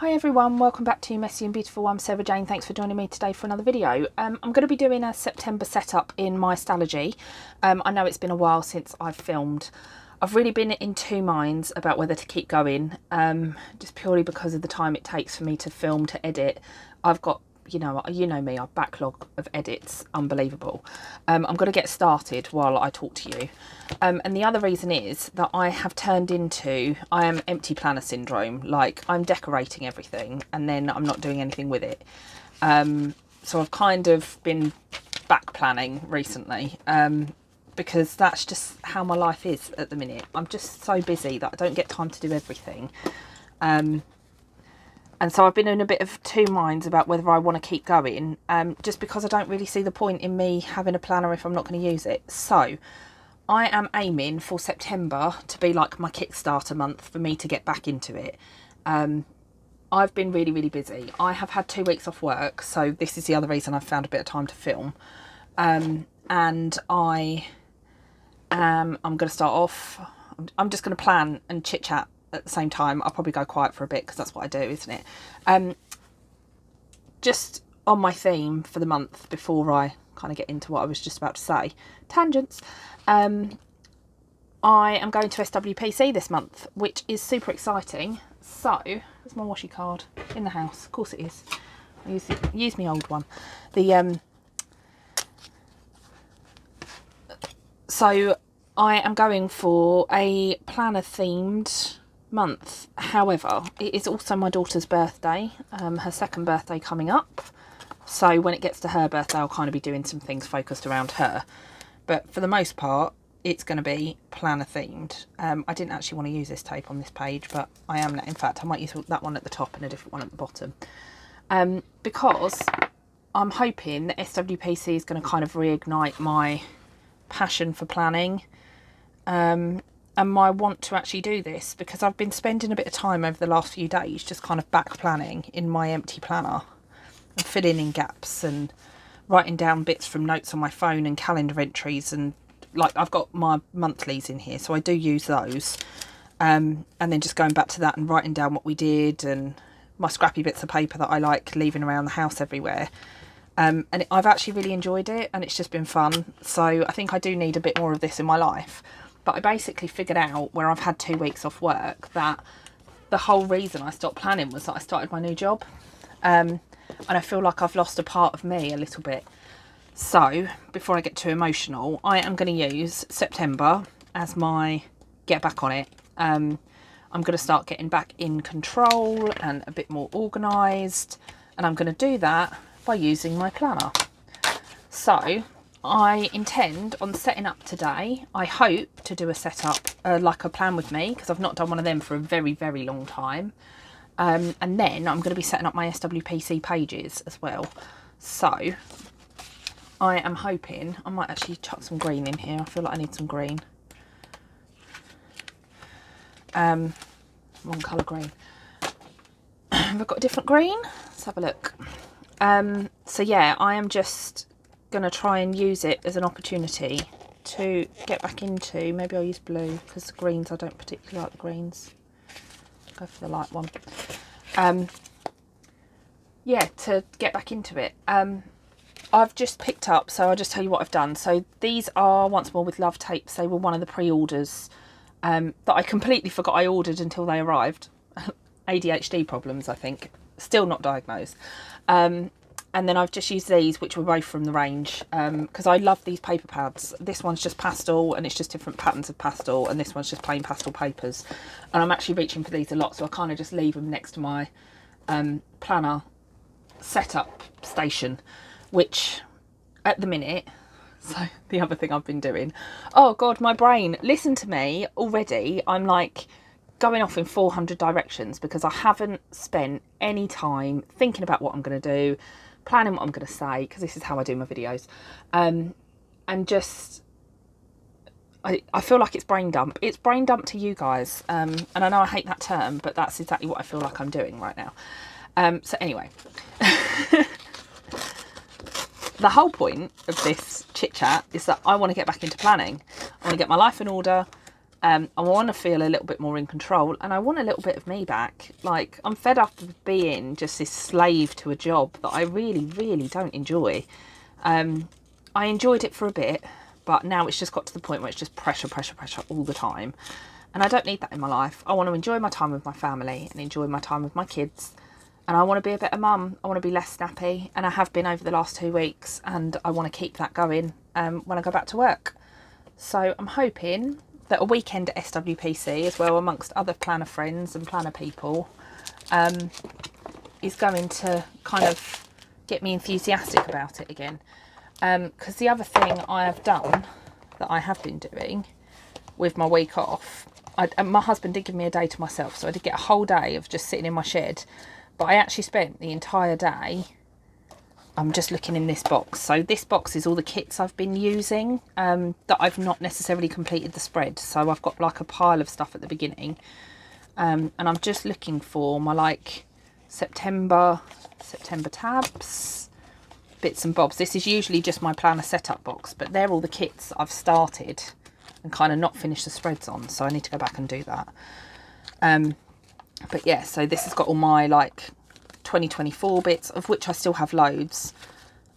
Hi everyone, welcome back to Messy and Beautiful. I'm Sarah Jane. Thanks for joining me today for another video. I'm going to be doing a September setup in my Stalogy. I know it's been a while since I've filmed. I've really been in two minds about whether to keep going, just purely because of the time it takes for me to film, to edit. I've got, you know me, a backlog of edits, unbelievable. I'm going to get started while I talk to you. And the other reason is that I have turned into, I am empty planner syndrome. Like, I'm decorating everything and then I'm not doing anything with it. So I've kind of been back planning recently, because that's just how my life is at the minute. I'm just so busy that I don't get time to do everything. And so I've been in a bit of two minds about whether I want to keep going, just because I don't really see the point in me having a planner if I'm not going to use it. So I am aiming for September to be like my Kickstarter month for me to get back into it. I've been really busy. I have had 2 weeks off work, so this is the other reason I've found a bit of time to film. And I'm going to start off, I'm just going to plan and chit chat at the same time. I'll probably go quiet for a bit because that's what I do, isn't it? Just on my theme for the month, before I kind of get into what I was just about to say, tangents. I am going to SWPC this month, which is super exciting. So there's my washi card in the house. Of course it is. I use my old one. So I am going for a planner themed month. However, it is also my daughter's birthday, her second birthday coming up. So when it gets to her birthday, I'll kind of be doing some things focused around her. But for the most part, it's going to be planner themed. I didn't actually want to use this tape on this page, but I am. In fact, I might use that one at the top and a different one at the bottom. Because I'm hoping that SWPC is going to kind of reignite my passion for planning. And my want to actually do this, because I've been spending a bit of time over the last few days just kind of back planning in my empty planner and filling in gaps and writing down bits from notes on my phone and calendar entries, and like I've got my monthlies in here, so I do use those, and then just going back to that and writing down what we did and my scrappy bits of paper that I like leaving around the house everywhere. And I've actually really enjoyed it, and it's just been fun. So I think I do need a bit more of this in my life. But I basically figured out, where I've had 2 weeks off work, that the whole reason I stopped planning was that I started my new job. And I feel like I've lost a part of me a little bit. So before I get too emotional, I am going to use September as my get back on it. I'm going to start getting back in control and a bit more organised. And I'm going to do that by using my planner. So I intend on setting up today. I hope to do a setup like a plan with me, because I've not done one of them for a very long time. And then I'm going to be setting up my SWPC pages as well. So I am hoping, I might actually chuck some green in here. I feel like I need some green. Wrong colour green. Have I got a different green? Let's have a look. So yeah, I am just going to try and use it as an opportunity to get back into, maybe I'll use blue, because the greens, I don't particularly like the greens. Go for the light one. Yeah, to get back into it. I've just picked up, so I'll just tell you what I've done. So these are Once More with Love tapes. They were one of the pre-orders that I completely forgot I ordered until they arrived. ADHD problems, I think. Still not diagnosed. And then I've just used these, which were both from the range, because I love these paper pads. This one's just pastel, and it's just different patterns of pastel, and this one's just plain pastel papers. And I'm actually reaching for these a lot, so I kind of just leave them next to my planner setup station, which at the minute, so the other thing I've been doing, oh God, my brain, listen to me already. I'm like going off in 400 directions because I haven't spent any time thinking about what I'm going to do, planning what I'm going to say, because this is how I do my videos, and just I feel like it's brain dump. It's brain dump to you guys, and I know I hate that term, but that's exactly what I feel like I'm doing right now. So anyway, the whole point of this chit chat is that I want to get back into planning. I want to get my life in order, I want to feel a little bit more in control, and I want a little bit of me back. Like, I'm fed up of being just this slave to a job that I really, really don't enjoy. I enjoyed it for a bit, but now it's just got to the point where it's just pressure, pressure, pressure all the time. And I don't need that in my life. I want to enjoy my time with my family and enjoy my time with my kids. And I want to be a better mum. I want to be less snappy. And I have been over the last 2 weeks. And I want to keep that going when I go back to work. So I'm hoping that a weekend at SWPC as well, amongst other planner friends and planner people, is going to kind of get me enthusiastic about it again. Because the other thing I have done, that I have been doing with my week off, my husband did give me a day to myself, so I did get a whole day of just sitting in my shed, but I actually spent the entire day, I'm just looking in this box. So this box is all the kits I've been using that I've not necessarily completed the spread. So I've got like a pile of stuff at the beginning, and I'm just looking for my like September tabs, bits and bobs. This is usually just my planner setup box, but they're all the kits I've started and kind of not finished the spreads on, so I need to go back and do that. But yeah, so this has got all my like 2024 bits, of which I still have loads.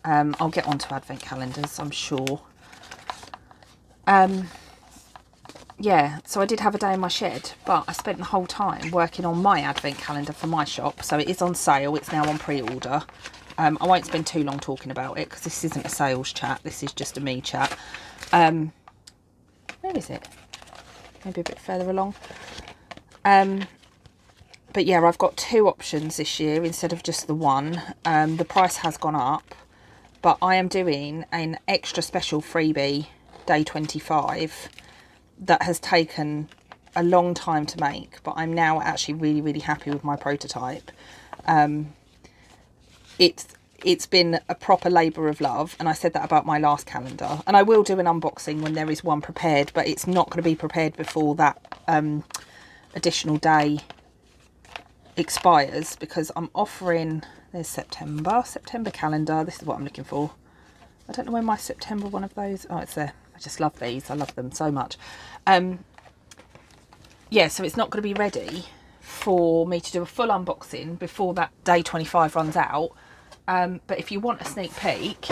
I'll get onto advent calendars, I'm sure. Yeah, so I did have a day in my shed, but I spent the whole time working on my advent calendar for my shop. So it is on sale, it's now on pre-order. I won't spend too long talking about it because this isn't a sales chat, this is just a me chat. Where is it? Maybe a bit further along. But yeah, I've got 2 options this year instead of just the one. The price has gone up, but I am doing an extra special freebie day 25 that has taken a long time to make, but I'm now actually really, really happy with my prototype. It's been a proper labour of love, and I said that about my last calendar, and I will do an unboxing when there is one prepared, but it's not going to be prepared before that additional day expires, because I'm offering, there's September calendar, this is what I'm looking for. I don't know where my September one of those, oh, it's there. I just love these, I love them so much. Yeah, so it's not going to be ready for me to do a full unboxing before that day 25 runs out. But if you want a sneak peek,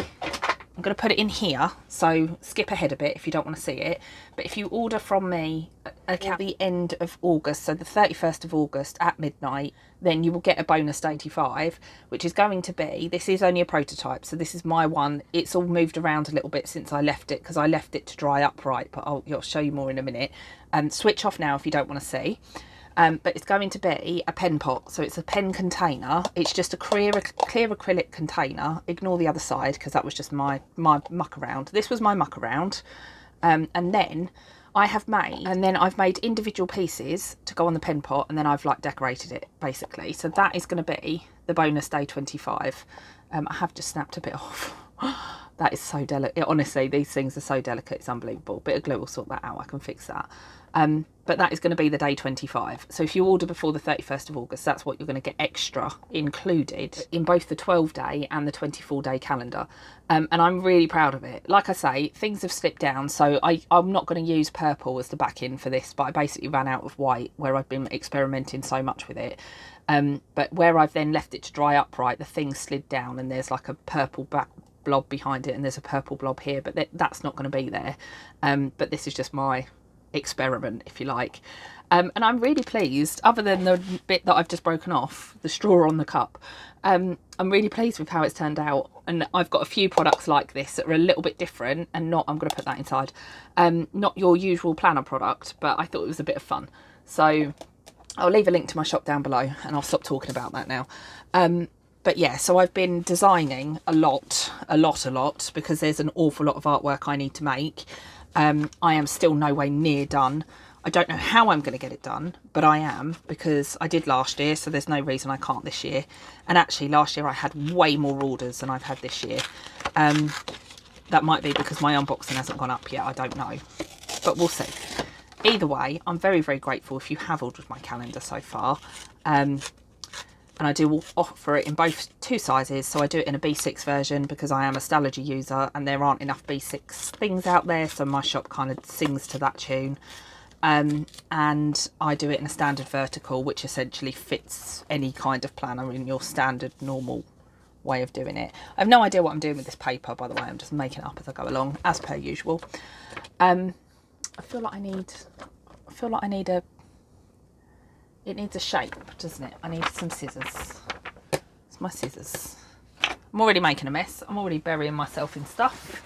I'm going to put it in here, so skip ahead a bit if you don't want to see it. But if you order from me at the end of August, so the 31st of August at midnight, then you will get a bonus 85, which is going to be, this is only a prototype, so this is my one. It's all moved around a little bit since I left it, because I left it to dry upright, but I'll show you more in a minute. Switch off now if you don't want to see. But it's going to be a pen pot, so it's a pen container. It's just a clear acrylic container. Ignore the other side because that was just my muck around. This was my muck around, and then I've made individual pieces to go on the pen pot, and then I've like decorated it basically. So that is going to be the bonus day 25. I have just snapped a bit off. That is so delicate. Honestly, these things are so delicate. It's unbelievable. Bit of glue will sort that out. I can fix that. But that is going to be the day 25. So if you order before the 31st of August, that's what you're going to get extra included in both the 12-day and the 24-day calendar. And I'm really proud of it. Like I say, things have slipped down. So I'm not going to use purple as the backing for this, but I basically ran out of white where I've been experimenting so much with it. But where I've then left it to dry upright, the thing slid down and there's like a purple back blob behind it, and there's a purple blob here, but that's not going to be there. But this is just my experiment, if you like. And I'm really pleased, other than the bit that I've just broken off, the straw on the cup. I'm really pleased with how it's turned out, and I've got a few products like this that are a little bit different, and I'm going to put that inside, not your usual planner product, but I thought it was a bit of fun. So I'll leave a link to my shop down below, and I'll stop talking about that now. But yeah, so I've been designing a lot, because there's an awful lot of artwork I need to make. I am still no way near done. I don't know how I'm going to get it done, but I am, because I did last year, so there's no reason I can't this year. And actually last year I had way more orders than I've had this year. That might be because my unboxing hasn't gone up yet, I don't know, but we'll see. Either way, I'm very, very grateful if you have ordered my calendar so far. And I do offer it in both 2 sizes. So I do it in a B6 version because I am a Stalogy user and there aren't enough B6 things out there. So my shop kind of sings to that tune. and I do it in a standard vertical, which essentially fits any kind of planner in your standard normal way of doing it. I have no idea what I'm doing with this paper, by the way. I'm just making it up as I go along, as per usual. I feel like I need a, it needs a shape, doesn't it? I need some scissors. It's my scissors. I'm already making a mess. I'm already burying myself in stuff.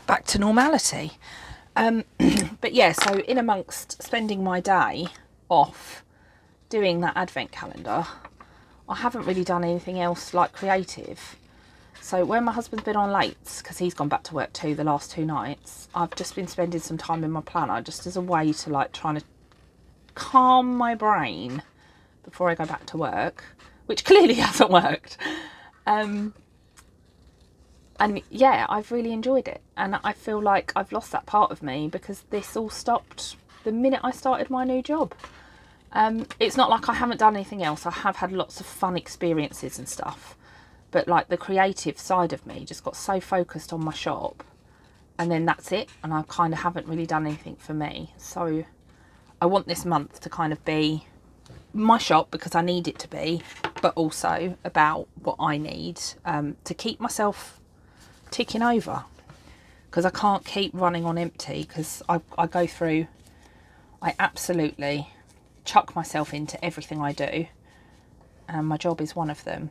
Back to normality. But yeah, so in amongst spending my day off doing that advent calendar, I haven't really done anything else like creative. So when my husband's been on late, because he's gone back to work too the last 2 nights, I've just been spending some time in my planner just as a way to like trying to calm my brain before I go back to work, which clearly hasn't worked. And yeah, I've really enjoyed it. And I feel like I've lost that part of me because this all stopped the minute I started my new job. It's not like I haven't done anything else. I have had lots of fun experiences and stuff. But like the creative side of me just got so focused on my shop. And then that's it. And I kind of haven't really done anything for me. So I want this month to kind of be my shop because I need it to be. But also about what I need to keep myself ticking over, because I can't keep running on empty, because I go through, I absolutely chuck myself into everything I do, and my job is one of them.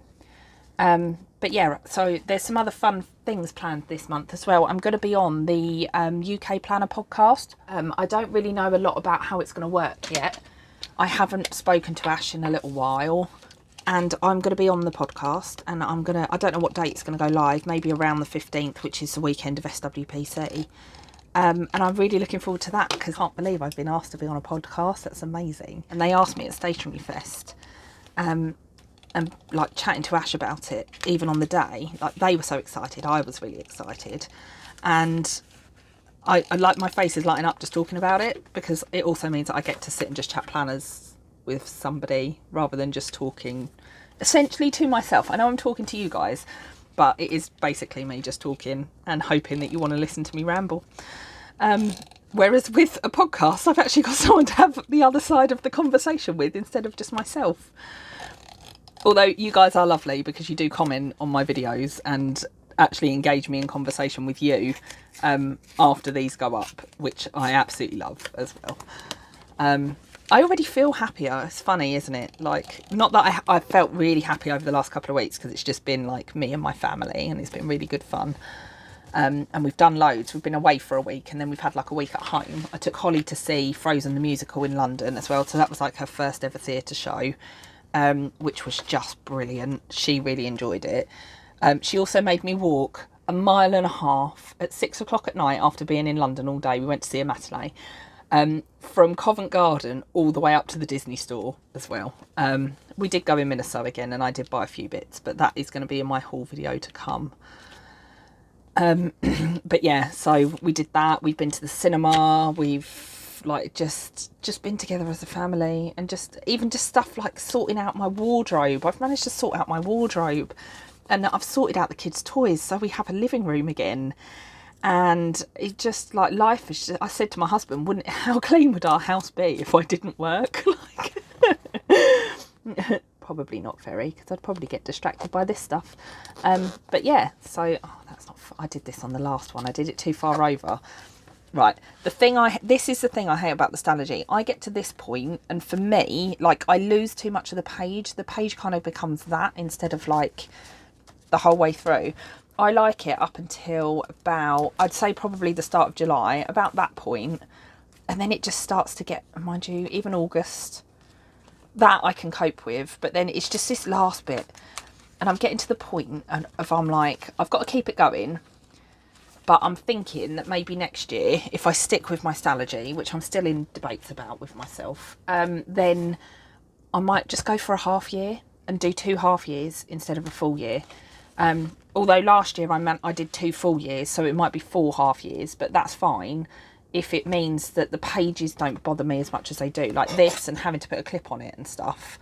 But yeah, so there's some other fun things planned this month as well. I'm going to be on the UK Planner podcast. I don't really know a lot about how it's going to work yet. I haven't spoken to Ash in a little while. And I'm going to be on the podcast, and I don't know what date it's going to go live, maybe around the 15th, which is the weekend of SWPC. And I'm really looking forward to that, because I can't believe I've been asked to be on a podcast. That's amazing. And they asked me at Stationery Fest, and like chatting to Ash about it, even on the day, like they were so excited. I was really excited. And I like, my face is lighting up just talking about it, because it also means that I get to sit and just chat planners with somebody rather than just talking essentially to myself. I know I'm talking to you guys, but it is basically me just talking and hoping that you want to listen to me ramble. Whereas with a podcast, I've actually got someone to have the other side of the conversation with instead of just myself. Although you guys are lovely, because you do comment on my videos and actually engage me in conversation with you after these go up, which I absolutely love as well. I already feel happier. It's funny, isn't it? Like, not that I felt really happy over the last couple of weeks, because it's just been like me and my family, and it's been really good fun. And we've done loads. We've been away for a week, and then we've had like a week at home. I took Holly to see Frozen the musical in London as well, so that was like her first ever theatre show, which was just brilliant. She really enjoyed it. She also made me walk 1.5 miles at 6 o'clock at night after being in London all day. We went to see a matinee. From Covent Garden all the way up to the Disney store as well. We did go in Minnesota again, and I did buy a few bits, but that is going to be in my haul video to come. But yeah, so we did that. We've been to the cinema. We've like just been together as a family, and just stuff like sorting out my wardrobe. I've managed to sort out my wardrobe, and I've sorted out the kids' toys, so we have a living room again. And it just, like, life is just, I said to my husband, how clean would our house be if I didn't work? Like, probably not very, because I'd probably get distracted by this stuff. But yeah, so, that's not, I did this on the last one. I did it too far over. Right, this is the thing I hate about the Stalogy. I get to this point, and for me, like, I lose too much of the page. The page kind of becomes that instead of, like, the whole way through. I like it up until about, I'd say probably the start of July, about that point. And then it just starts to get, mind you, even August, that I can cope with. But then it's just this last bit. And I'm getting to the point of, I'm like, I've got to keep it going. But I'm thinking that maybe next year, if I stick with my Stalogy, which I'm still in debates about with myself, then I might just go for a half year and do 2 half years instead of a full year. Although last year I did 2 full years, so it might be 4 half years, but that's fine if it means that the pages don't bother me as much as they do. Like this, and having to put a clip on it and stuff.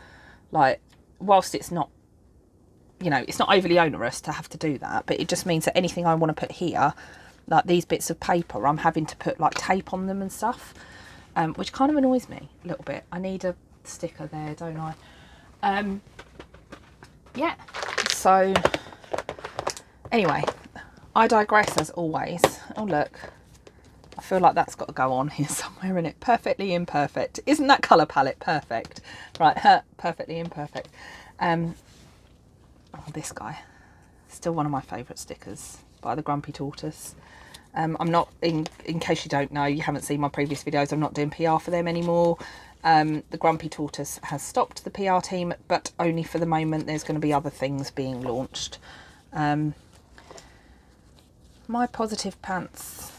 Like, whilst it's not, you know, it's not overly onerous to have to do that, but it just means that anything I want to put here, like these bits of paper, I'm having to put like tape on them and stuff. which kind of annoys me a little bit. I need a sticker there, don't I? Yeah, so anyway, I digress as always. Oh look, I feel like that's got to go on here somewhere in it. Perfectly imperfect. Isn't that colour palette perfect? Right, perfectly imperfect. Oh, this guy, still one of my favourite stickers by the Grumpy Tortoise. I'm not, in case you don't know, you haven't seen my previous videos, I'm not doing PR for them anymore. The Grumpy Tortoise has stopped the PR team, but only for the moment. There's going to be other things being launched. My positive pants.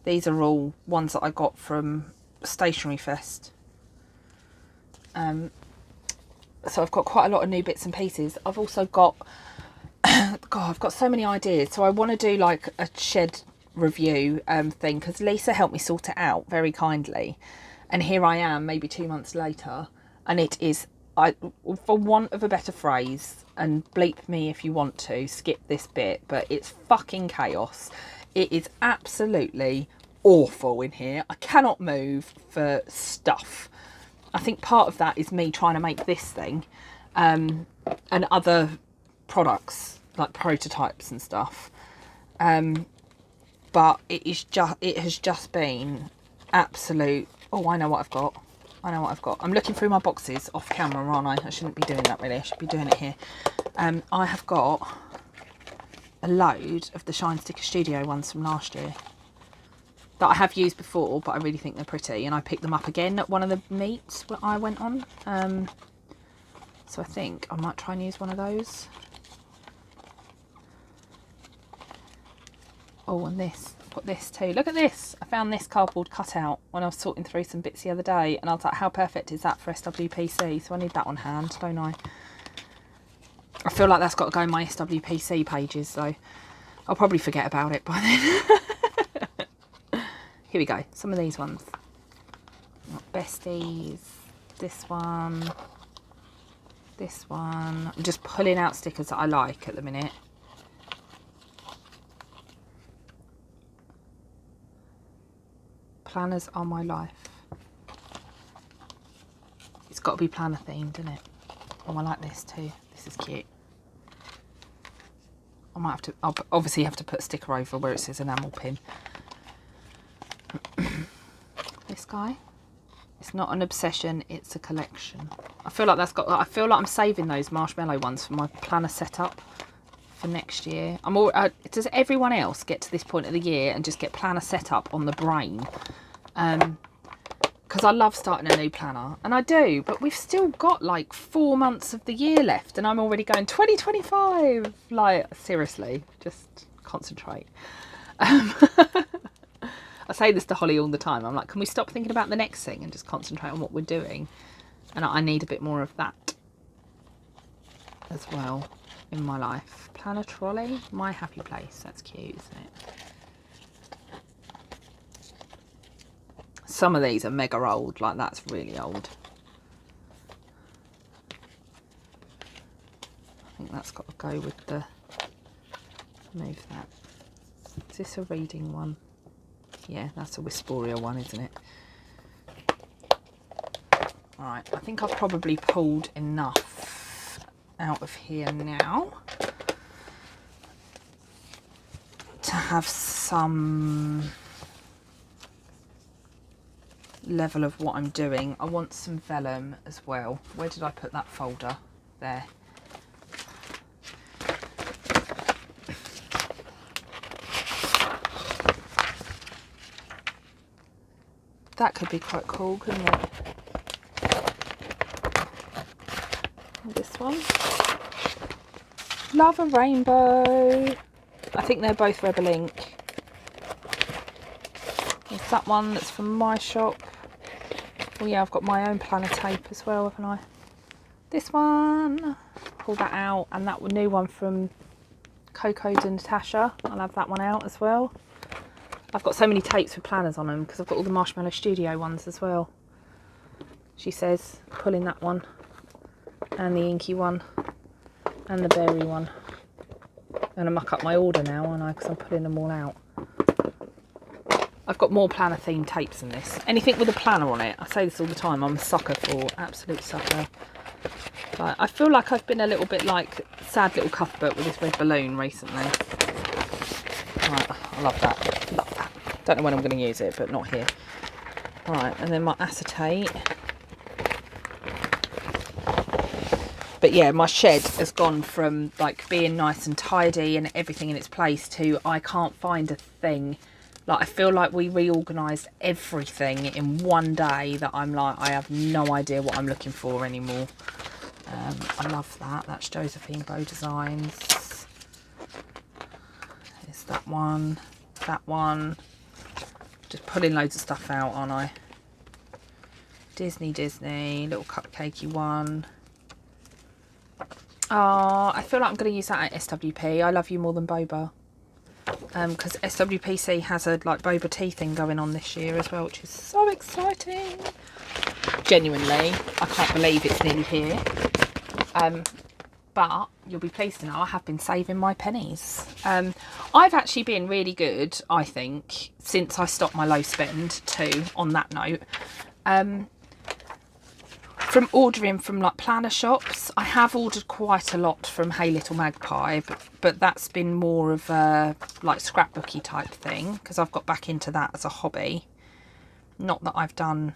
These are all ones that I got from Stationery Fest. So I've got quite a lot of new bits and pieces. I've also got, God, I've got so many ideas. So I want to do like a shed review thing, because Lisa helped me sort it out very kindly. And here I am, maybe 2 months later, and it is, for want of a better phrase, and bleep me if you want to, skip this bit, but it's fucking chaos. It is absolutely awful in here. I cannot move for stuff. I think part of that is me trying to make this thing and other products like prototypes and stuff. But it has just been absolute. Oh, I know what I've got. I'm looking through my boxes off camera, aren't I? I shouldn't be doing that really. I should be doing it here. I have got a load of the Shine Sticker Studio ones from last year that I have used before, but I really think they're pretty, and I picked them up again at one of the meets that I went on. So I think I might try and use one of those. Oh, and this, I've got this too. Look at this. I found this cardboard cutout when I was sorting through some bits the other day, and I was like, how perfect is that for SWPC? So I need that on hand, don't I? I feel like that's got to go in my SWPC pages, so I'll probably forget about it by then. Here we go, some of these ones. Besties, this one, this one. I'm just pulling out stickers that I like at the minute. Planners are my life. It's got to be planner themed, isn't it? Oh, I like this too. This is cute. I might have to, I'll obviously have to put a sticker over where it says enamel pin. This guy, it's not an obsession, it's a collection. I feel like that's got, I feel like I'm saving those marshmallow ones for my planner setup for next year. I'm all, does everyone else get to this point of the year and just get planner setup on the brain? Because I love starting a new planner, and I do, but we've still got like 4 months of the year left, and I'm already going 2025. Like, seriously, just concentrate. I say this to Holly all the time. I'm like, can we stop thinking about the next thing and just concentrate on what we're doing? And I need a bit more of that as well in my life. Planner trolley, my happy place. That's cute, isn't it? Some of these are mega old, like that's really old. I think that's got to go with the, move that. Is this a reading one? Yeah, that's a Whisperia one, isn't it? Alright, I think I've probably pulled enough out of here now to have some level of what I'm doing. I want some vellum as well. Where did I put that folder? There. That could be quite cool, couldn't it? This one. Love a rainbow. I think they're both Rebel Ink. There's that one that's from my shop. Oh yeah, I've got my own planner tape as well, haven't I? This one. Pull that out. And that new one from Coco's and Natasha. I'll have that one out as well. I've got so many tapes with planners on them because I've got all the Marshmallow Studio ones as well. She says, pulling that one, and the inky one, and the berry one. I'm going to muck up my order now, aren't I? Because I'm putting them all out. I've got more planner themed tapes than this. Anything with a planner on it. I say this all the time. I'm a sucker for, absolute sucker. Like, I feel like I've been a little bit like Sad Little Cuthbert with this red balloon recently. Right, I love that. Love that. Don't know when I'm going to use it, but not here. Right, and then my acetate. But yeah, my shed has gone from like being nice and tidy and everything in its place to I can't find a thing. Like, I feel like we reorganised everything in one day that I'm like, I have no idea what I'm looking for anymore. I love that. That's Josephine Bow Designs. There's that one. That one. Just pulling loads of stuff out, aren't I? Disney, little cupcakey one. Oh, I feel like I'm going to use that at SWP. I love you more than boba. Because SWPC has a like boba tea thing going on this year as well, which is so exciting. Genuinely, I can't believe it's nearly here. But you'll be pleased to know I have been saving my pennies. I've actually been really good, I think, since I stopped my low spend too, on that note. From ordering from like planner shops, I have ordered quite a lot from Hey Little Magpie, but that's been more of a like scrapbooky type thing because I've got back into that as a hobby. Not that I've done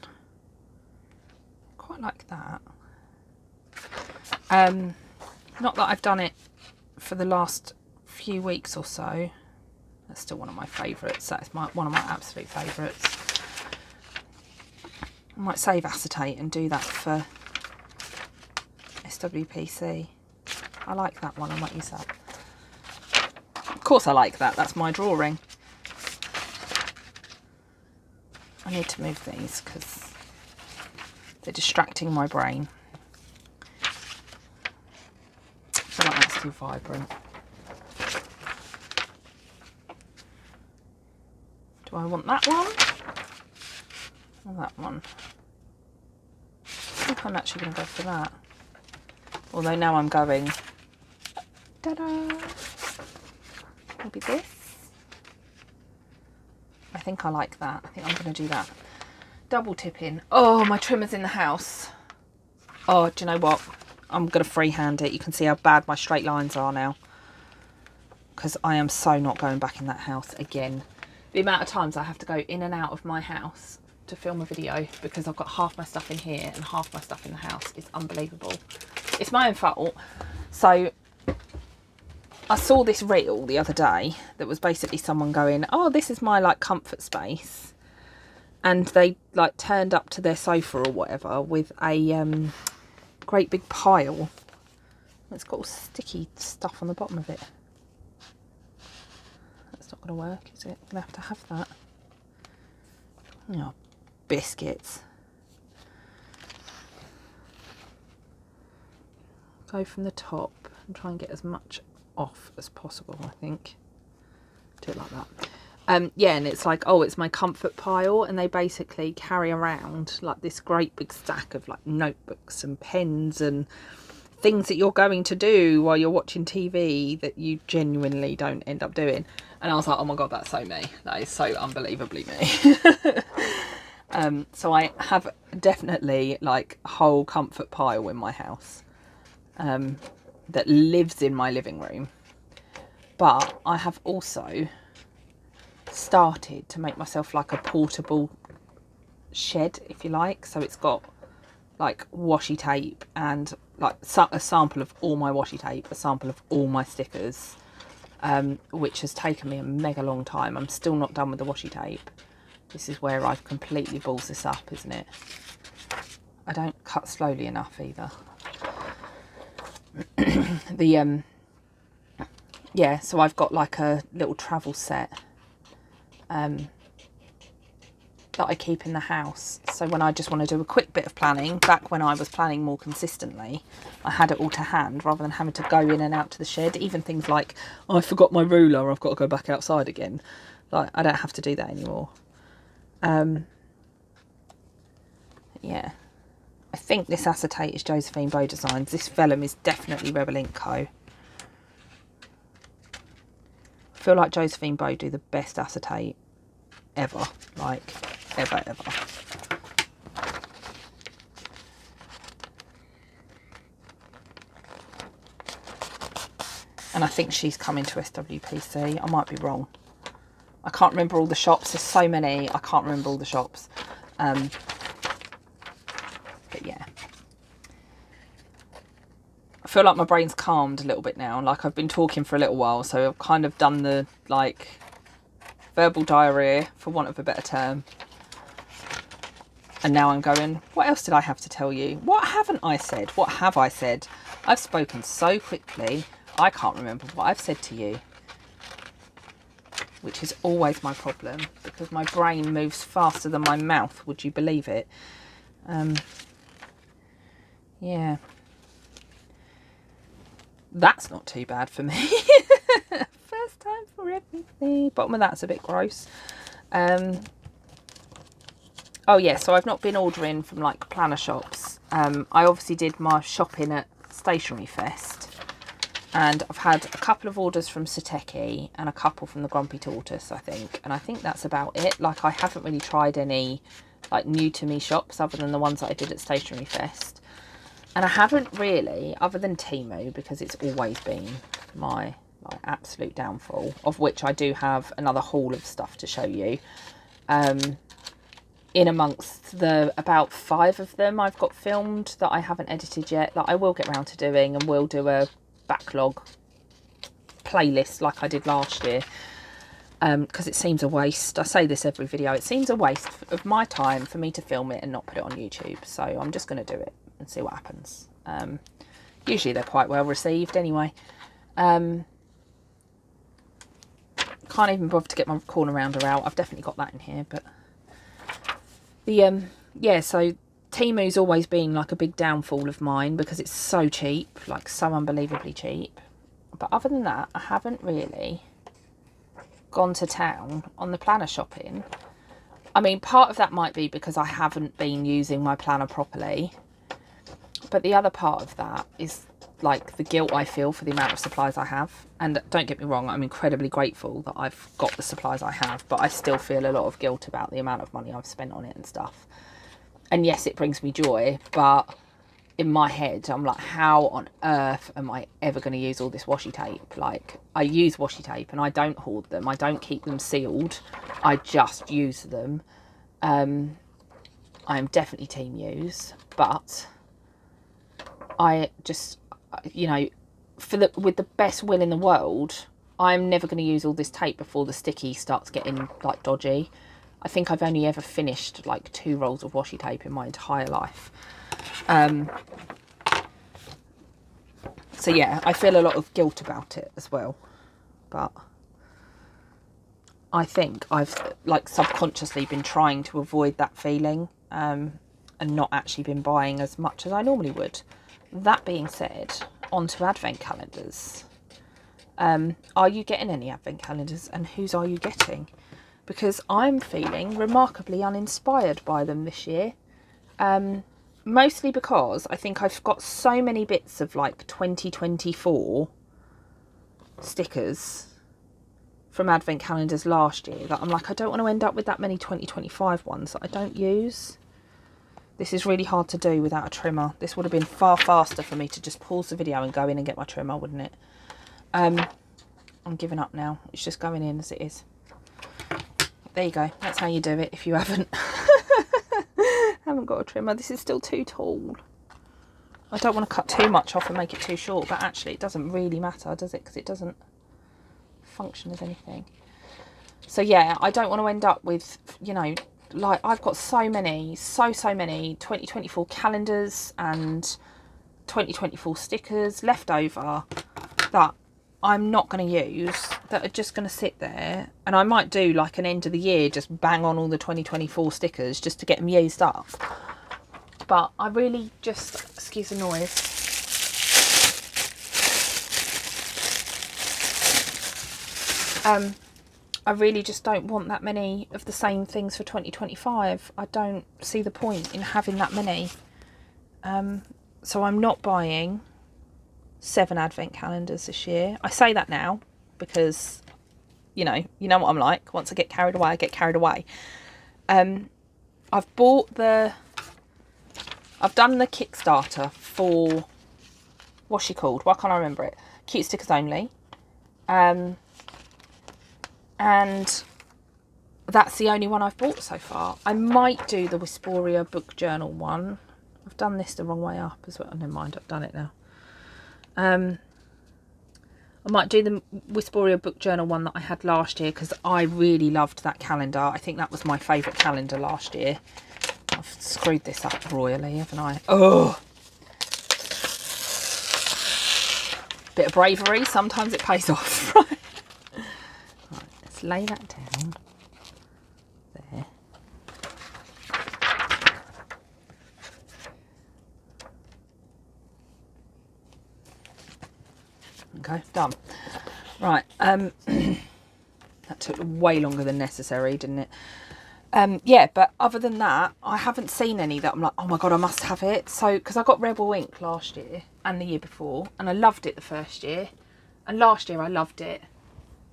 quite like that. Not that I've done it for the last few weeks or so. That's still one of my favourites. That's one of my absolute favourites. I might save acetate and do that for SWPC. I like that one. I might use that. Of course I like that. That's my drawing. I need to move these because they're distracting my brain. I feel like that's too vibrant. Do I want that one? Or that one? I think I'm actually going to go for that. Although now I'm going, ta-da, maybe this. I think I like that. I think I'm going to do that. Double tipping. Oh, my trimmer's in the house. Oh, do you know what? I'm going to freehand it. You can see how bad my straight lines are now. Because I am so not going back in that house again. The amount of times I have to go in and out of my house to film a video because I've got half my stuff in here and half my stuff in the house is unbelievable. It's my own fault. So I saw this reel the other day that was basically someone going, oh, this is my like comfort space, and they like turned up to their sofa or whatever with a great big pile. It's got all sticky stuff on the bottom of it. That's not going to work, is it? I'm going to have that. Oh, biscuits. Go from the top and try and get as much off as possible, I think. Do it like that. Yeah, and it's like, oh, it's my comfort pile, and they basically carry around like this great big stack of like notebooks and pens and things that you're going to do while you're watching TV that you genuinely don't end up doing. And I was like, oh my god, that's so me. That is so unbelievably me. So I have definitely like a whole comfort pile in my house that lives in my living room. But I have also started to make myself like a portable shed, if you like. So it's got like washi tape and like a sample of all my washi tape, a sample of all my stickers, which has taken me a mega long time. I'm still not done with the washi tape. This is where I've completely balls this up, isn't it? I don't cut slowly enough either. Yeah, so I've got like a little travel set that I keep in the house. So when I just want to do a quick bit of planning, back when I was planning more consistently, I had it all to hand rather than having to go in and out to the shed. Even things like, oh, I forgot my ruler, I've got to go back outside again. Like, I don't have to do that anymore. Yeah. I think this acetate is Josephine Bow Designs. This vellum is definitely Rebel Ink Co. feel like Josephine Bow do the best acetate ever, like ever. And I think she's coming to SWPC. I might be wrong. I can't remember all the shops. There's so many. I can't remember all the shops. But yeah. I feel like my brain's calmed a little bit now. Like I've been talking for a little while. So I've kind of done the like verbal diarrhea, for want of a better term. And now I'm going, what else did I have to tell you? What haven't I said? What have I said? I've spoken so quickly. I can't remember what I've said to you. Which is always my problem, because my brain moves faster than my mouth. Would you believe it? Yeah. That's not too bad for me. First time for everything. Bottom of that's a bit gross. Oh yeah, so I've not been ordering from like planner shops. I obviously did my shopping at Stationery Fest. And I've had a couple of orders from Sateki and a couple from the Grumpy Tortoise, I think. And I think that's about it. Like, I haven't really tried any, like, new to me shops other than the ones that I did at Stationery Fest. And I haven't really, other than Temu, because it's always been my, like, absolute downfall, of which I do have another haul of stuff to show you. In amongst the about 5 of them I've got filmed that I haven't edited yet, that I will get around to doing, and will do a backlog playlist like I did last year, because it seems a waste. I say this every video, it seems a waste of my time for me to film it and not put it on YouTube, so I'm just going to do it and see what happens. Usually they're quite well received anyway. Can't even bother to get my corner rounder out. I've definitely got that in here, but the yeah, so Temu's always been like a big downfall of mine because it's so cheap, like so unbelievably cheap. But other than that, I haven't really gone to town on the planner shopping. I mean, part of that might be because I haven't been using my planner properly. But the other part of that is like the guilt I feel for the amount of supplies I have. And don't get me wrong, I'm incredibly grateful that I've got the supplies I have, but I still feel a lot of guilt about the amount of money I've spent on it and stuff. And yes, it brings me joy, but in my head, I'm like, how on earth am I ever going to use all this washi tape? Like, I use washi tape and I don't hoard them. I don't keep them sealed. I just use them. I'm definitely team use, but I just, you know, with the best will in the world, I'm never going to use all this tape before the sticky starts getting like dodgy. I think I've only ever finished like 2 rolls of washi tape in my entire life. So yeah, I feel a lot of guilt about it as well, but I think I've like subconsciously been trying to avoid that feeling, and not actually been buying as much as I normally would. That being said, on to advent calendars. Are you getting any advent calendars, and whose are you getting? Because I'm feeling remarkably uninspired by them this year. Mostly because I think I've got so many bits of like 2024 stickers from advent calendars last year that I'm like, I don't want to end up with that many 2025 ones that I don't use. This is really hard to do without a trimmer. This would have been far faster for me to just pause the video and go in and get my trimmer, wouldn't it? I'm giving up now. It's just going in as it is. There you go. That's how you do it if you haven't got a trimmer. This is still too tall. I don't want to cut too much off and make it too short, but actually it doesn't really matter, does it? Because it doesn't function as anything. So yeah, I don't want to end up with, you know, like I've got so many 2024 calendars and 2024 stickers left over that I'm not going to use, that are just going to sit there. And I might do like an end of the year, just bang on all the 2024 stickers just to get them used up. But I really just, excuse the noise. I really just don't want that many of the same things for 2025. I don't see the point in having that many. So I'm not buying 7 advent calendars this year. I say that now because you know what I'm like. Once I get carried away, I get carried away. I've done the Kickstarter for, what's she called? Why can't I remember it? Cute Stickers Only. And that's the only one I've bought so far. I might do the Whisperia book journal one. I've done this the wrong way up as well. Never mind, I've done it now. I might do the Whisperia book journal one that I had last year, because I really loved that calendar. I think that was my favourite calendar last year. I've screwed this up royally, haven't I? Oh! Bit of bravery, sometimes it pays off. Right, let's lay that down. There. Okay, done. Right, that took way longer than necessary, didn't it? Yeah, but other than that, I haven't seen any that I'm like, oh my god, I must have it. So, because I got Rebel Ink last year and the year before, and I loved it the first year, and last year I loved it,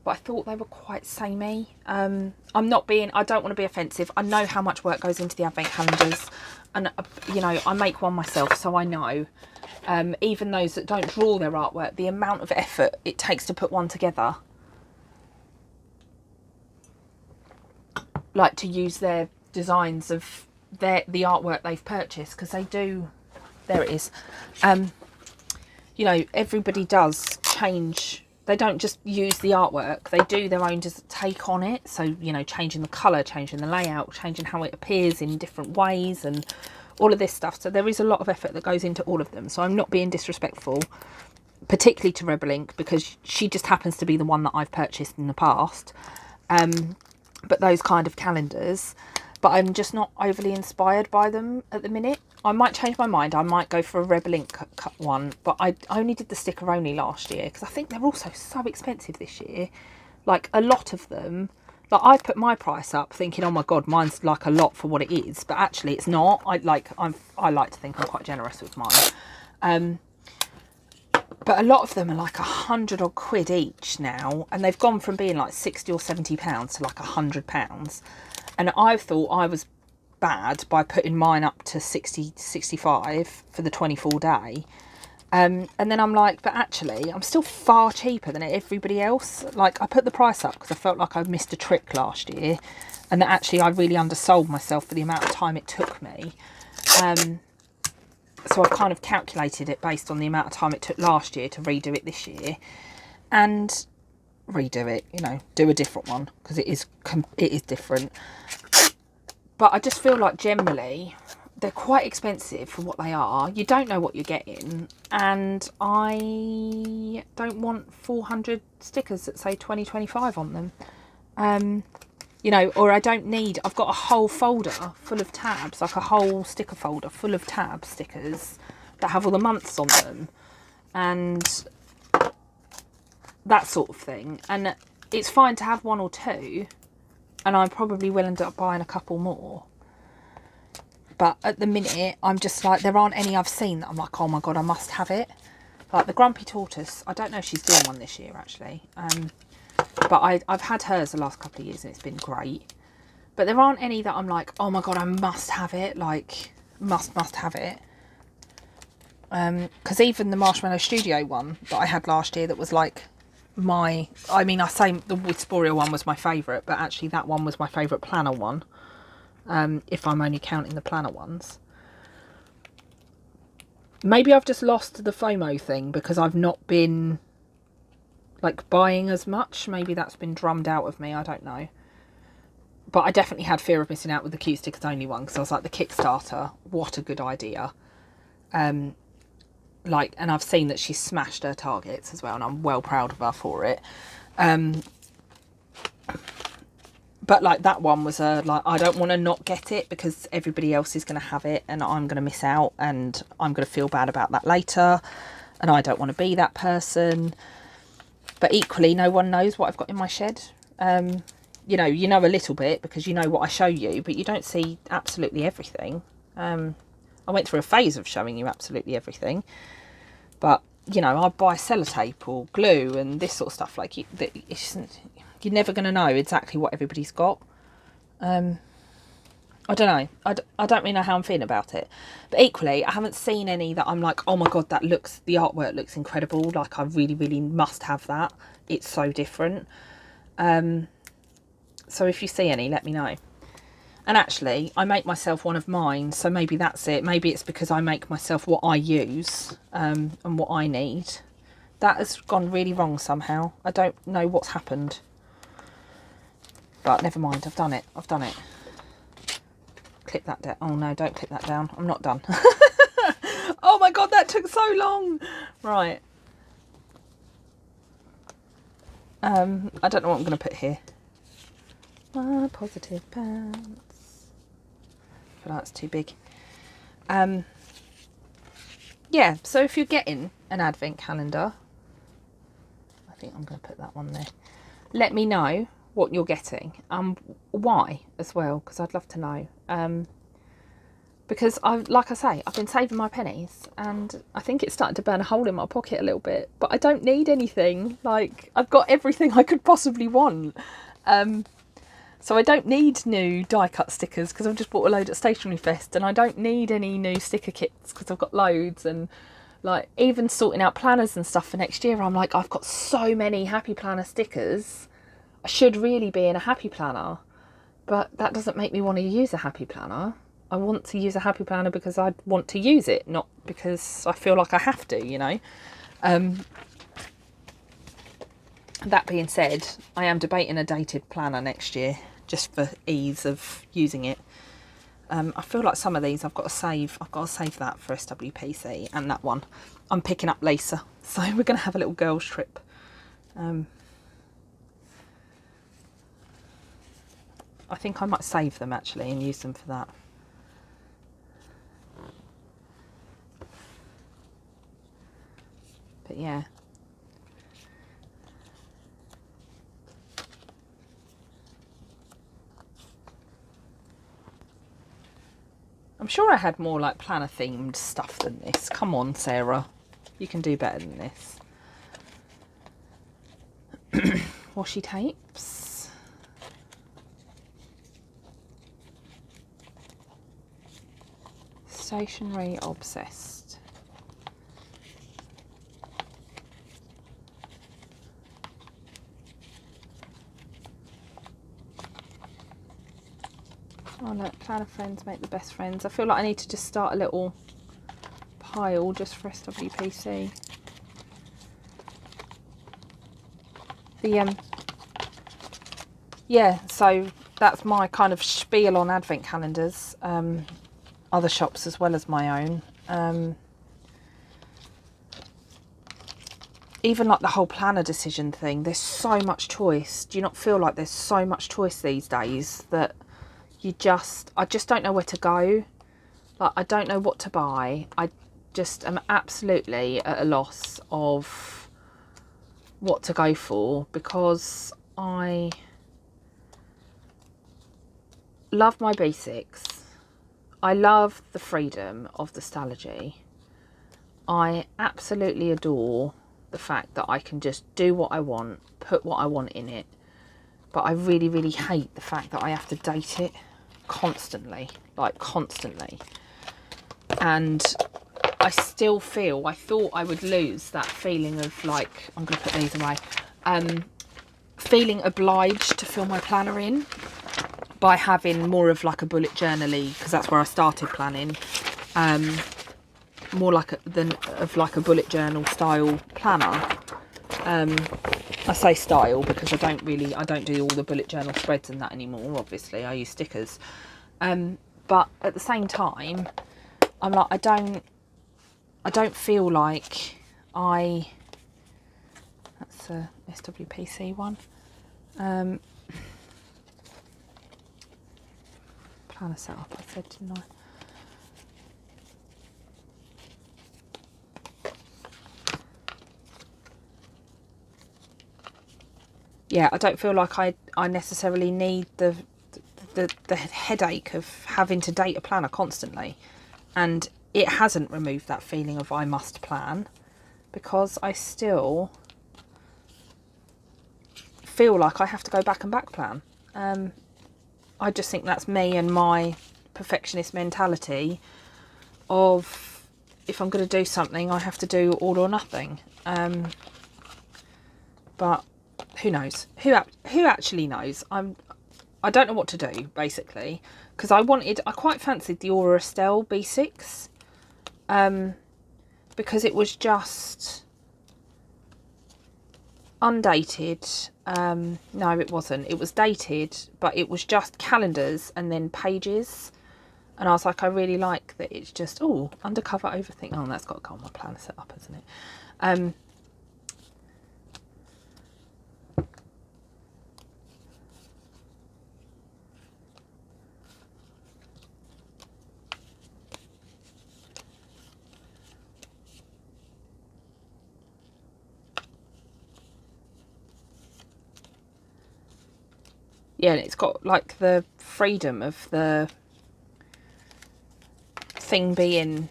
but I thought they were quite samey. I don't want to be offensive. I know how much work goes into the advent calendars, and you know, I make one myself, so I know. Even those that don't draw their artwork, the amount of effort it takes to put one together, like to use their designs of the artwork they've purchased, because they do, there it is. You know, everybody does change. They don't just use the artwork, they do their own take on it. So, you know, changing the colour, changing the layout, changing how it appears in different ways, and all of this stuff. So there is a lot of effort that goes into all of them. So I'm not being disrespectful, particularly to Rebel Ink, because she just happens to be the one that I've purchased in the past. But those kind of calendars, but I'm just not overly inspired by them at the minute. I might change my mind. I might go for a Rebel Ink one, but I only did the sticker only last year, because I think they're also so expensive this year. Like, a lot of them, like, I put my price up thinking, oh my god, mine's like a lot for what it is, but actually it's not. I like to think I'm quite generous with mine. But a lot of them are like £100 odd quid each now, and they've gone from being like £60 or £70 to like £100. And I thought I was bad by putting mine up to 65 for the 24 day. And then I'm like, but actually I'm still far cheaper than everybody else. Like, I put the price up because I felt like I missed a trick last year, and that actually I really undersold myself for the amount of time it took me. So I've kind of calculated it based on the amount of time it took last year to redo it this year, and redo it, you know, do a different one, because it is different. But I just feel like generally they're quite expensive for what they are. You don't know what you're getting, and I don't want 400 stickers that say 2025 on them. You know, or I don't need, I've got a whole folder full of tabs, like a whole sticker folder full of tab stickers that have all the months on them and that sort of thing. And it's fine to have one or two, and I probably will end up buying a couple more. But at the minute, I'm just like, there aren't any I've seen that I'm like, oh my god, I must have it. Like the Grumpy Tortoise, I don't know if she's doing one this year actually. But I've had hers the last couple of years and it's been great. But there aren't any that I'm like, oh my god, I must have it. Like, must have it. Because even the Marshmallow Studio one that I had last year, that was like I say the Whisperia one was my favourite, but actually that one was my favourite planner one. If I'm only counting the planner ones. Maybe I've just lost the FOMO thing because I've not been like buying as much. Maybe that's been drummed out of me, I don't know. But I definitely had fear of missing out with the Cute Stickers Only one, because I was like, the Kickstarter, what a good idea. Like, and I've seen that she's smashed her targets as well, and I'm well proud of her for it. But like that one was like, I don't want to not get it because everybody else is going to have it and I'm going to miss out, and I'm going to feel bad about that later, and I don't want to be that person. But equally, no one knows what I've got in my shed. You know a little bit because you know what I show you, but you don't see absolutely everything. I went through a phase of showing you absolutely everything, but you know, I buy sellotape or glue and this sort of stuff. Like, You're never going to know exactly what everybody's got. I don't know. I don't really know how I'm feeling about it. But equally, I haven't seen any that I'm like, oh my God, the artwork looks incredible. Like, I really, really must have that. It's so different. So if you see any, let me know. And actually, I make myself one of mine. So maybe that's it. Maybe it's because I make myself what I use and what I need. That has gone really wrong somehow. I don't know what's happened. But never mind. I've done it. I've done it. Clip that down. Oh no, don't clip that down. I'm not done. Oh my God, that took so long. Right. I don't know what I'm going to put here. My positive pants. I feel like that's too big. Yeah, so if you're getting an advent calendar, I think I'm going to put that one there. Let me know what you're getting, why as well, because I'd love to know. Because like I say, I've been saving my pennies, and I think it's starting to burn a hole in my pocket a little bit. But I don't need anything. Like, I've got everything I could possibly want. So I don't need new die cut stickers because I've just bought a load at Stationery Fest, and I don't need any new sticker kits because I've got loads. And like, even sorting out planners and stuff for next year, I'm like, I've got so many Happy Planner stickers. I should really be in a Happy Planner, but that doesn't make me want to use a Happy Planner. I want to use a Happy Planner because I want to use it, not because I feel like I have to, you know. That being said, I am debating a dated planner next year, just for ease of using it. I feel like some of these I've got to save. I've got to save that for SWPC, and that one I'm picking up later. So we're going to have a little girls trip. I think I might save them actually and use them for that. But yeah. I'm sure I had more like planner themed stuff than this. Come on, Sarah. You can do better than this. Washi tapes. Stationery Obsessed. Oh look, planner friends make the best friends. I feel like I need to just start a little pile just for SWPC. Yeah, so that's my kind of spiel on advent calendars. Other shops as well as my own. Even like the whole planner decision thing, there's so much choice. Do you not feel like there's so much choice these days that I just don't know where to go? Like, I don't know what to buy. I just am absolutely at a loss of what to go for, because I love my basics. I love the freedom of the Stalogy. I absolutely adore the fact that I can just do what I want, put what I want in it. But I really, really hate the fact that I have to date it constantly, like constantly. And I still feel, I thought I would lose that feeling of like, I'm going to put these away, feeling obliged to fill my planner in by having more of like a bullet journal-y, because that's where I started planning, more like a bullet journal style planner. I say style because I don't do all the bullet journal spreads and that anymore. Obviously, I use stickers. But at the same time, I'm like, I don't feel like that's a SWPC one. Planner setup, I said, didn't I? Yeah, I don't feel like I necessarily need the headache of having to date a planner constantly, and it hasn't removed that feeling of I must plan, because I still feel like I have to go back and back plan. I just think that's me and my perfectionist mentality of, if I'm going to do something, I have to do all or nothing. But who knows? Who actually knows? I don't know what to do, basically, because I quite fancied the Aura Estelle B6, because it was just undated. No, it wasn't. It was dated, but it was just calendars and then pages. And I was like, I really like that it's just, oh, undercover overthink. Oh, that's got to go on my planner set up, isn't it? Yeah, and it's got like the freedom of the thing being,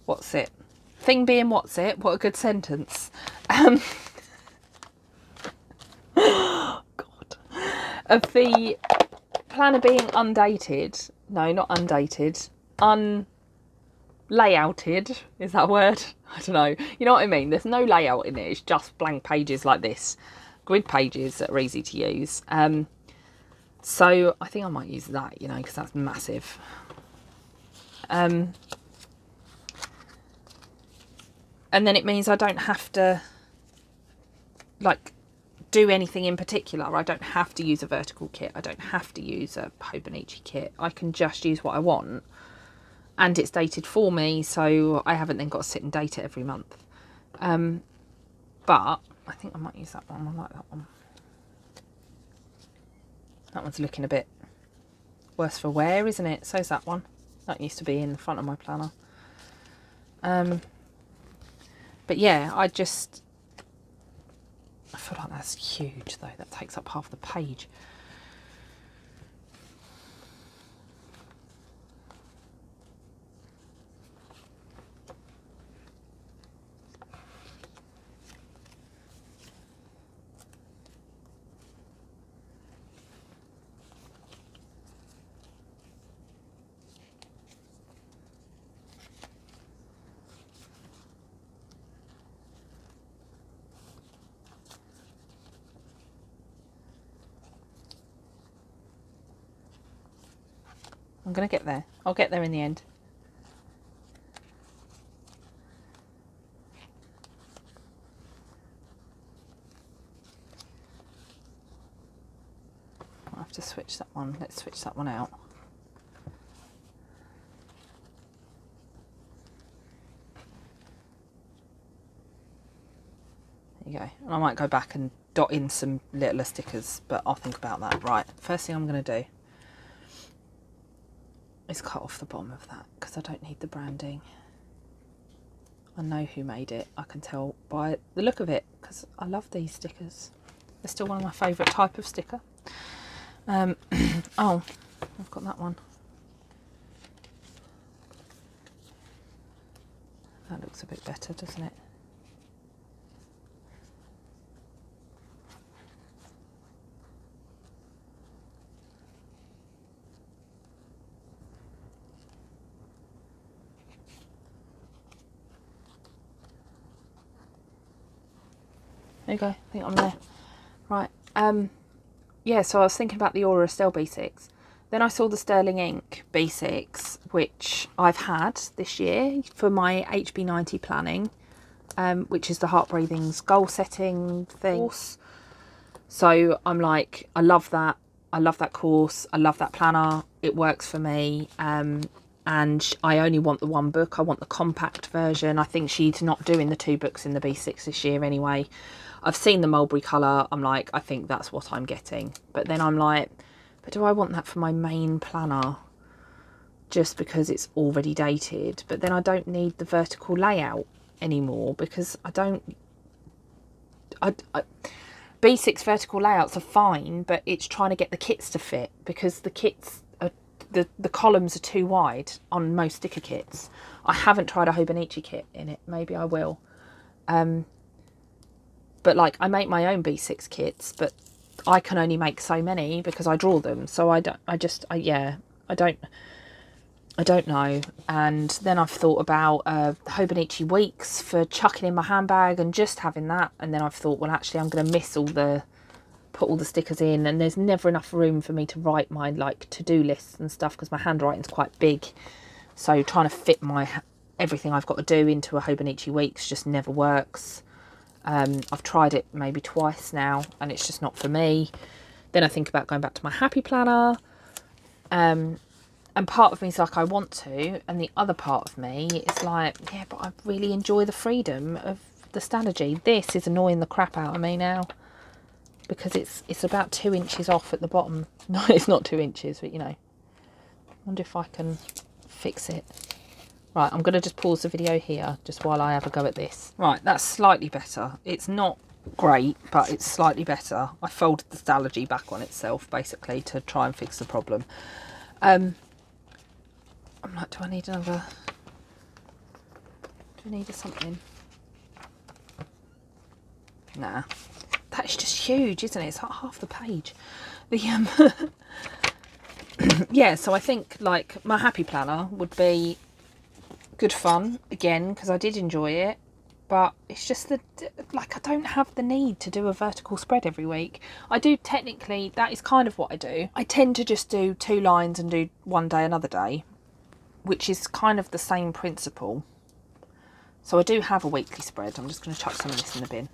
what's it? Thing being what's it? What a good sentence. God. Of the planner being undated. No, not undated. Unlayouted. Is that a word? I don't know. You know what I mean? There's no layout in it. It's just blank pages like this. Grid pages that are easy to use. So I think I might use that, you know, because that's massive. And then it means I don't have to, like, do anything in particular. I don't have to use a vertical kit. I don't have to use a Hobonichi kit. I can just use what I want. And it's dated for me, so I haven't then got to sit and date it every month. But I think I might use that one. I like that one. That one's looking a bit worse for wear, isn't it? So's that one. That used to be in the front of my planner. But yeah, I feel like that's huge though. That takes up half the page. I'm going to get there. I'll get there in the end. I'll have to switch that one. Let's switch that one out. There you go. And I might go back and dot in some littler stickers, but I'll think about that. Right, first thing I'm going to do is cut off the bottom of that because I don't need the branding. I know who made it. I can tell by the look of it because I love these stickers. They're still one of my favourite type of sticker. Oh, I've got that one. That looks a bit better, doesn't it? There you go, I think I'm there. Right, yeah, so I was thinking about the Aura Estelle B6. Then I saw the Sterling Ink B6, which I've had this year for my HB90 planning, which is the Heart Breathing's goal setting thing. So I'm like, I love that. I love that course. I love that planner. It works for me. And I only want the one book. I want the compact version. I think she's not doing the 2 books in the B6 this year anyway. I've seen the mulberry colour. I'm like, I think that's what I'm getting. But then I'm like, but do I want that for my main planner? Just because it's already dated. But then I don't need the vertical layout anymore because I don't... B6 vertical layouts are fine, but it's trying to get the kits to fit because the kits are... The columns are too wide on most sticker kits. I haven't tried a Hobonichi kit in it. Maybe I will. But like, I make my own B6 kits, but I can only make so many because I draw them. So I don't know. And then I've thought about Hobonichi weeks for chucking in my handbag and just having that. And then I've thought, well, actually, I'm going to miss put all the stickers in, and there's never enough room for me to write my like to-do lists and stuff because my handwriting's quite big. So trying to fit everything I've got to do into a Hobonichi weeks just never works. I've tried it maybe twice now and it's just not for me. Then I think about going back to my happy planner. And part of me is like, I want to, and the other part of me is like, yeah, but I really enjoy the freedom of the Stalogy. This is annoying the crap out of me now because it's about 2 inches off at the bottom. No, it's not 2 inches, but you know. I wonder if I can fix it. Right, I'm going to just pause the video here just while I have a go at this. Right, that's slightly better. It's not great, but it's slightly better. I folded the Stalogy back on itself basically to try and fix the problem. I'm like, do I need something? Nah. That is just huge, isn't it? It's like half the page. Yeah, so I think like my happy planner would be good fun again because I did enjoy it, but it's just that like I don't have the need to do a vertical spread every week. I do technically, that is kind of what I do. I tend to just do 2 lines and do one day another day, which is kind of the same principle. So I do have a weekly spread. I'm just going to chuck some of this in the bin.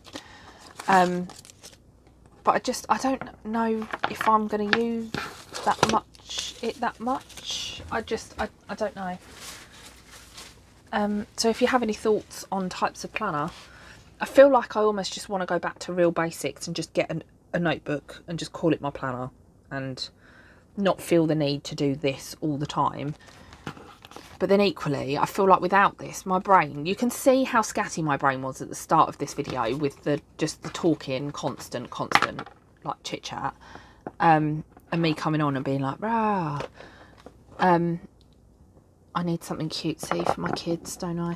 But I don't know if I'm going to use that much. I don't know. So if you have any thoughts on types of planner, I feel like I almost just want to go back to real basics and just get a notebook and just call it my planner and not feel the need to do this all the time. But then equally, I feel like without this, my brain, you can see how scatty my brain was at the start of this video with just the talking, constant, like chit chat, and me coming on and being like, rah. I need something cutesy for my kids, don't I?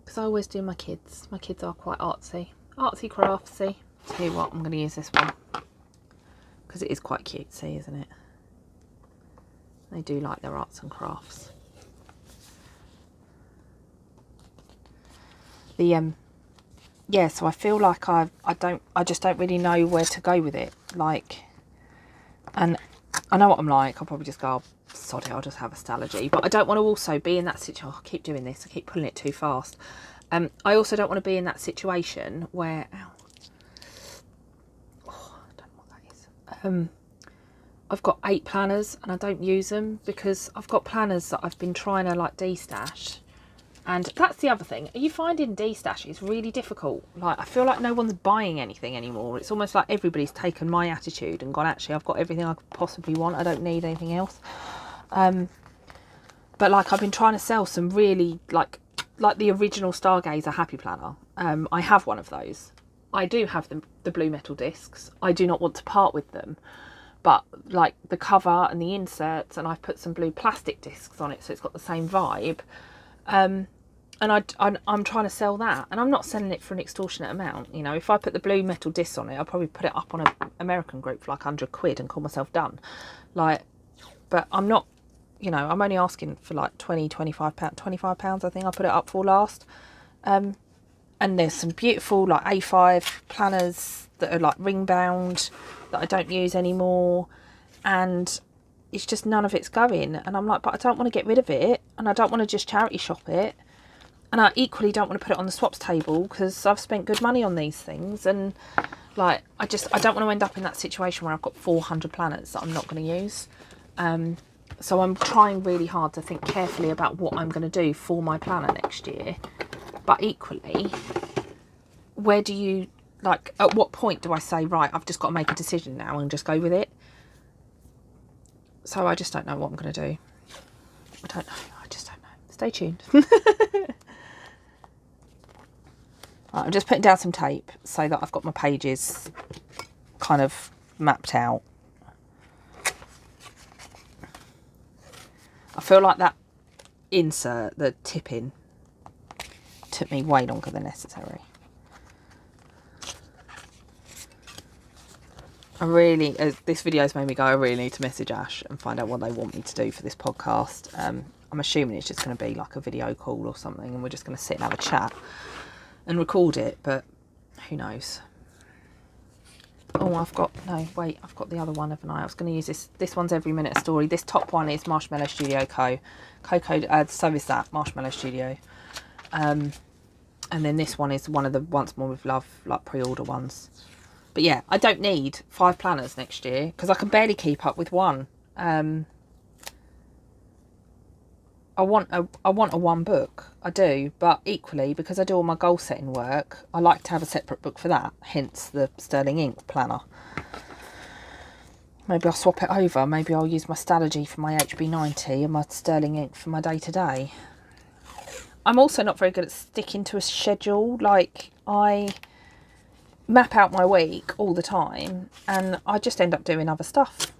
Because I always do my kids. My kids are quite artsy craftsy. Tell you what, I'm going to use this one because it is quite cutesy, isn't it? They do like their arts and crafts. Yeah, so I feel like I just don't really know where to go with it. Like, and I know what I'm like. I'll probably just go, oh, sod it, I'll just have a Stalogy. But I don't want to also be in that situation. Oh, I keep doing this. I keep pulling it too fast. I also don't want to be in that situation where, ow. Oh, I don't know what that is. I've got 8 planners and I don't use them because I've got planners that I've been trying to like destash. And that's the other thing. Are you finding destash is really difficult? Like, I feel like no one's buying anything anymore. It's almost like everybody's taken my attitude and gone, actually, I've got everything I could possibly want. I don't need anything else. But like, I've been trying to sell some really like the original Stargazer Happy Planner. I have one of those. I do have the blue metal discs. I do not want to part with them. But like the cover and the inserts, and I've put some blue plastic discs on it, so it's got the same vibe. And I'm trying to sell that, and I'm not selling it for an extortionate amount. You know, if I put the blue metal discs on it, I'll probably put it up on an American group for like £100 and call myself done. Like, but I'm not, you know, I'm only asking for like £25 I think I put it up for last. And there's some beautiful like A5 planners that are like ring bound that I don't use anymore, and it's just none of it's going. And I'm like, but I don't want to get rid of it, and I don't want to just charity shop it, and I equally don't want to put it on the swaps table because I've spent good money on these things. And like, I don't want to end up in that situation where I've got 400 planners that I'm not going to use. So I'm trying really hard to think carefully about what I'm going to do for my planner next year. But equally, where do you, like, at what point do I say, right, I've just got to make a decision now and just go with it? So I just don't know what I'm going to do. I just don't know. Stay tuned. Right, I'm just putting down some tape so that I've got my pages kind of mapped out. I feel like that insert, the tipping, took me way longer than necessary. this video's made me go, I really need to message Ash and find out what they want me to do for this podcast. I'm assuming it's just going to be like a video call or something, and we're just going to sit and have a chat and record it, but who knows. Oh, I've got the other one, haven't I? I was going to use this. This one's Every Minute a Story. This top one is Marshmallow Studio Coco, so is that, Marshmallow Studio. And then this one is one of the Once More With Love, like, pre-order ones. But yeah, I don't need 5 planners next year, because I can barely keep up with one. I want a one book, I do, but equally, because I do all my goal setting work, I like to have a separate book for that, hence the Sterling Ink planner. Maybe I'll swap it over. Maybe I'll use my Stalogy for my HB90 and my Sterling Ink for my day-to-day. I'm also not very good at sticking to a schedule. Like, I map out my week all the time and I just end up doing other stuff.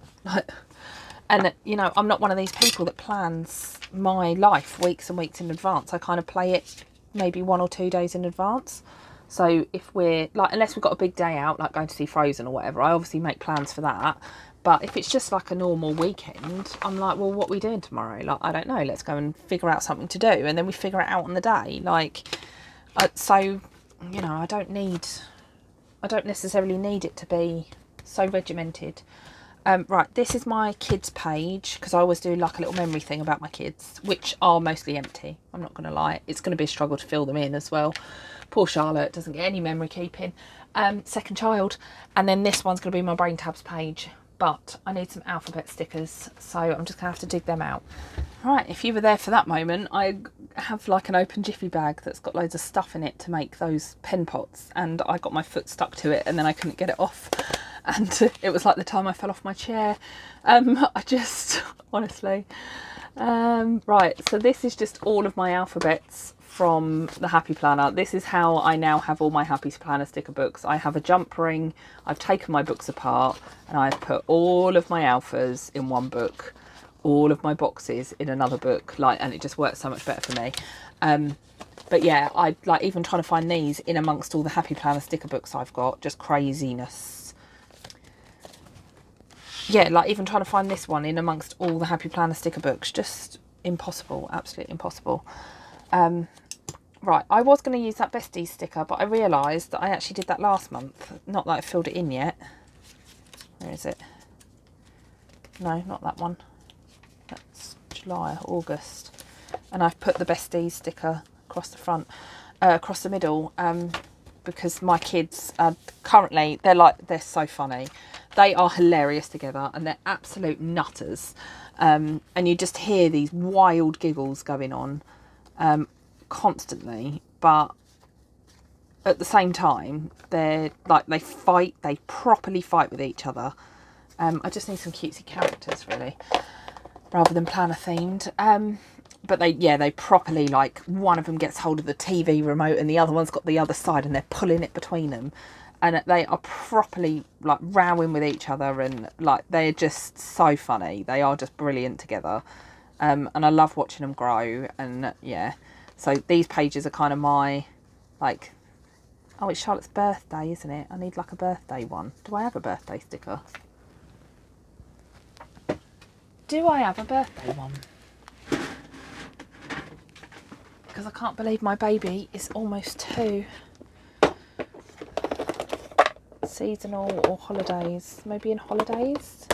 And, you know, I'm not one of these people that plans my life weeks and weeks in advance. I kind of play it maybe 1 or 2 days in advance. So if we're, like, unless we've got a big day out, like going to see Frozen or whatever, I obviously make plans for that. But if it's just like a normal weekend, I'm like, well, what are we doing tomorrow? Like, I don't know. Let's go and figure out something to do. And then we figure it out on the day. Like, so, you know, I don't necessarily need it to be so regimented. Right, this is my kids page, because I always do like a little memory thing about my kids, which are mostly empty. I'm not going to lie. It's going to be a struggle to fill them in as well. Poor Charlotte doesn't get any memory keeping. Second child. And then this one's going to be my Brain Tabs page. But I need some alphabet stickers, so I'm just going to have to dig them out. Right, if you were there for that moment, I have like an open jiffy bag that's got loads of stuff in it to make those pen pots, and I got my foot stuck to it and then I couldn't get it off. And it was like the time I fell off my chair. I just, honestly. Right, so this is just all of my alphabets from the Happy Planner. This is how I now have all my Happy Planner sticker books. I have a jump ring, I've taken my books apart, and I've put all of my alphas in one book, all of my boxes in another book, like, and it just works so much better for me. But yeah, I like even trying to find these in amongst all the Happy Planner sticker books I've got, just craziness. Yeah, like even trying to find this one in amongst all the Happy Planner sticker books, just impossible, absolutely impossible. Right, I was going to use that Besties sticker, but I realised that I actually did that last month. Not that I filled it in yet. Where is it? No, not that one. That's July, August. And I've put the Besties sticker across the front, across the middle, because my kids are currently, they're so funny. They are hilarious together and they're absolute nutters. And you just hear these wild giggles going on constantly, but at the same time, they're like, they properly fight with each other. I just need some cutesy characters, really, rather than planner themed. But they properly, like, one of them gets hold of the TV remote and the other one's got the other side and they're pulling it between them. And they are properly, like, rowing with each other, and, like, they're just so funny. They are just brilliant together. And I love watching them grow. And, yeah. So these pages are kind of my, like... Oh, it's Charlotte's birthday, isn't it? I need, like, a birthday one. Do I have a birthday sticker? Do I have a birthday one? Because I can't believe my baby is almost 2. Seasonal or holidays? Maybe in holidays?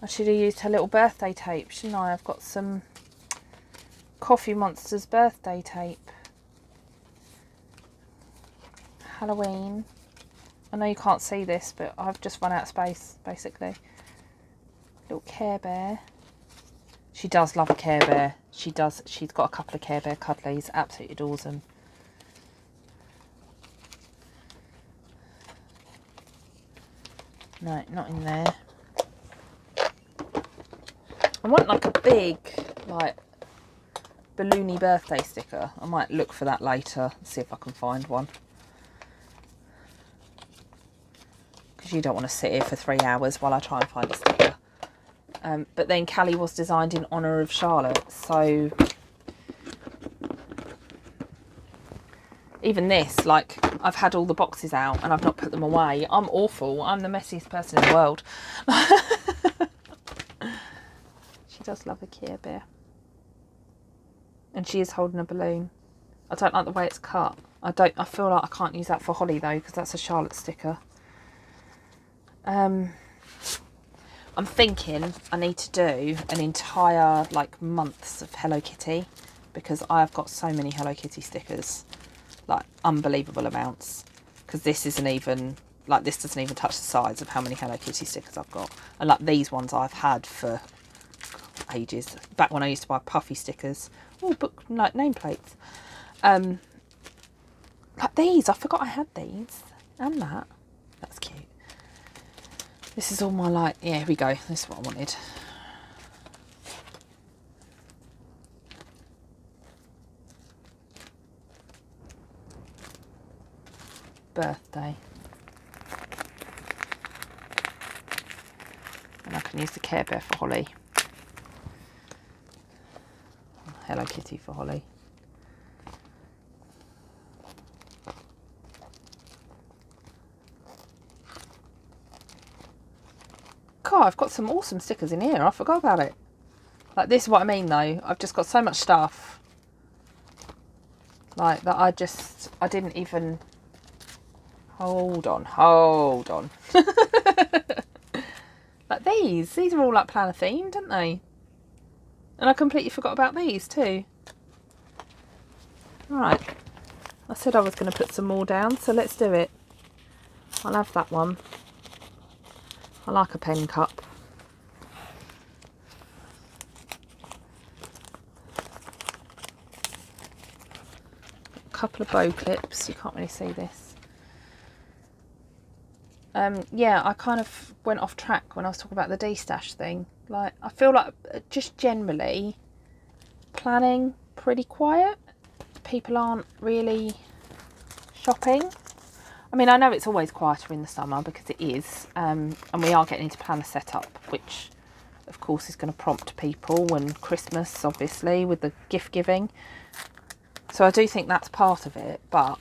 I should have used her little birthday tape, shouldn't I? I've got some Coffee Monster's birthday tape. Halloween. I know you can't see this, but I've just run out of space, basically. Little Care Bear. She does love a Care Bear. She does. She's got a couple of Care Bear cuddlies. Absolutely adores them. No, not in there. I want like a big, like, balloony birthday sticker. I might look for that later and see if I can find one. Because you don't want to sit here for 3 hours while I try and find a sticker. But then Callie was designed in honour of Charlotte, so Even this, like, I've had all the boxes out and I've not put them away. I'm awful. I'm the messiest person in the world. She does love a Care Bear. And she is holding a balloon. I don't like the way it's cut. I feel like I can't use that for Holly though, because that's a Charlotte sticker. I'm thinking I need to do an entire, like, months of Hello Kitty, because I've got so many Hello Kitty stickers, like unbelievable amounts, because this isn't even, like, this doesn't even touch the size of how many Hello Kitty stickers I've got. And like these ones I've had for ages, back when I used to buy puffy stickers. Oh, book, like, nameplates. Like these, I forgot I had these, and that. That's cute. This is all my, like, yeah, here we go. This is what I wanted. Birthday. And I can use the Care Bear for Holly. Hello Kitty for Holly. God, I've got some awesome stickers in here. I forgot about it. Like, this is what I mean though. I've just got so much stuff. Like, that I didn't even... Hold on. Like these are all, like, planner themed, aren't they? And I completely forgot about these too. Right. I said I was going to put some more down, so let's do it. I'll have that one. I like a pen cup. A couple of bow clips. You can't really see this. Yeah, I kind of went off track when I was talking about the D-stash thing. Like, I feel like just generally planning pretty quiet. People aren't really shopping. I mean, I know it's always quieter in the summer, because it is, and we are getting into planner setup, which of course is going to prompt people, and Christmas obviously with the gift giving. So I do think that's part of it, but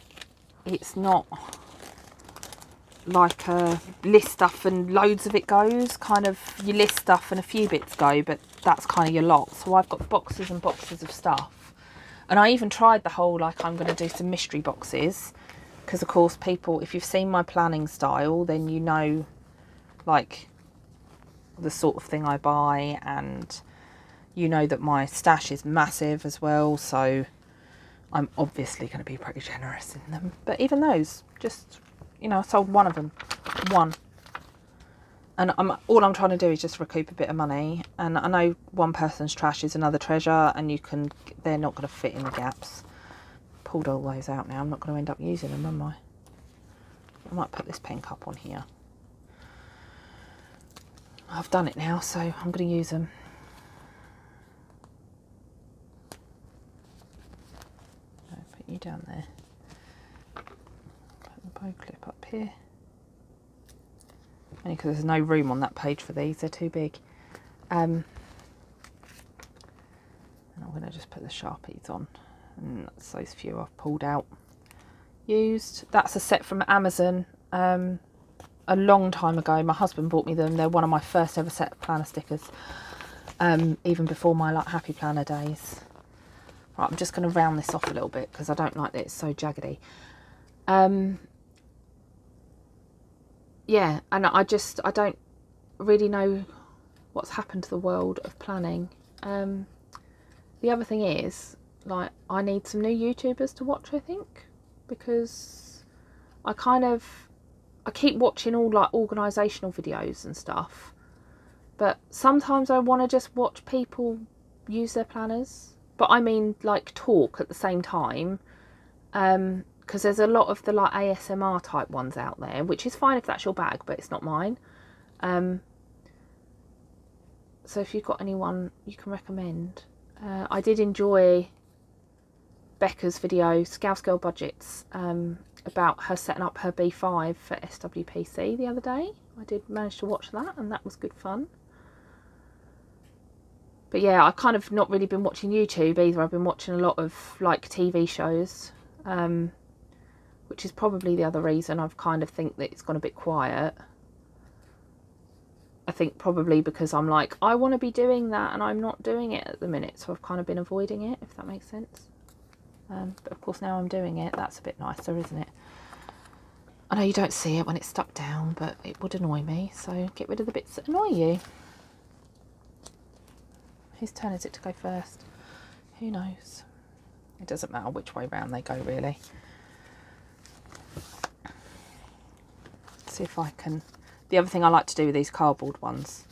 it's not like list stuff and loads of it goes. Kind of, you list stuff and a few bits go, but that's kind of your lot. So I've got boxes and boxes of stuff, and I even tried the whole, like, I'm going to do some mystery boxes, because of course people, if you've seen my planning style, then you know, like, the sort of thing I buy, and you know that my stash is massive as well, so I'm obviously going to be pretty generous in them. But even those, just, you know, I sold one of them. One. And all I'm trying to do is just recoup a bit of money. And I know one person's trash is another treasure, and they're not going to fit in the gaps. Pulled all those out now. I'm not going to end up using them, am I? I might put this pen cup on here. I've done it now, so I'm going to use them. Put you down there. Put the bow clip up here. Only because there's no room on that page for these, they're too big. And I'm going to just put the Sharpies on. And that's those few I've pulled out. Used. That's a set from Amazon. A long time ago. My husband bought me them. They're one of my first ever set of planner stickers. Even before my, like, happy planner days. Right, I'm just going to round this off a little bit, because I don't like that it's so jaggedy. Yeah, and I don't really know what's happened to the world of planning. The other thing is, like, I need some new YouTubers to watch, I think, because I keep watching all, like, organisational videos and stuff, but sometimes I want to just watch people use their planners, but I mean, like, talk at the same time, because there's a lot of the, like, ASMR type ones out there, which is fine if that's your bag, but it's not mine. So if you've got anyone you can recommend. I did enjoy Becca's video, Scouse Girl Budgets, about her setting up her B5 for SWPC the other day. I did manage to watch that, and that was good fun. But yeah, I've kind of not really been watching YouTube either. I've been watching a lot of, like, TV shows. which is probably the other reason I've kind of think that it's gone a bit quiet. I think probably because I'm like, I want to be doing that and I'm not doing it at the minute, so I've kind of been avoiding it, if that makes sense. But of course now I'm doing it, that's a bit nicer, isn't it? I know you don't see it when it's stuck down, but it would annoy me, so get rid of the bits that annoy you. Whose turn is it to go first? Who knows? It doesn't matter which way round they go, really. Let's see if I can... The other thing I like to do with these cardboard ones...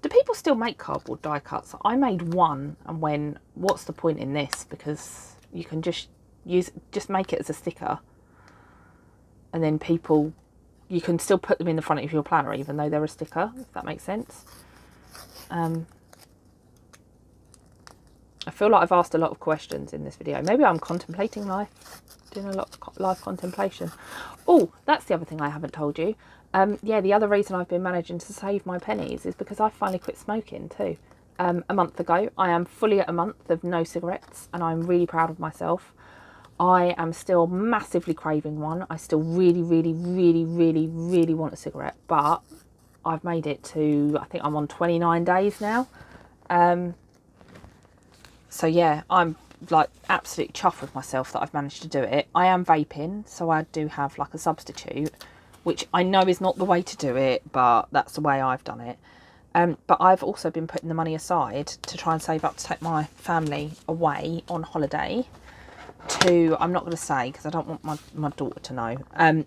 Do people still make cardboard die cuts? I made one and went, what's the point in this? Because you can just make it as a sticker. And then people... You can still put them in the front of your planner even though they're a sticker, if that makes sense. I feel like I've asked a lot of questions in this video. Maybe I'm contemplating life, doing a lot of life contemplation. Oh, that's the other thing I haven't told you. Yeah, the other reason I've been managing to save my pennies is because I finally quit smoking too. A month ago. I am fully at a month of no cigarettes and I'm really proud of myself. I am still massively craving one. I still really, really, really, really, really want a cigarette, but I've made it to, I think I'm on 29 days now. So yeah, I'm like absolutely chuffed with myself that I've managed to do it. I am vaping, so I do have like a substitute, which I know is not the way to do it, but that's the way I've done it. But I've also been putting the money aside to try and save up to take my family away on holiday to, I'm not going to say because I don't want my daughter to know,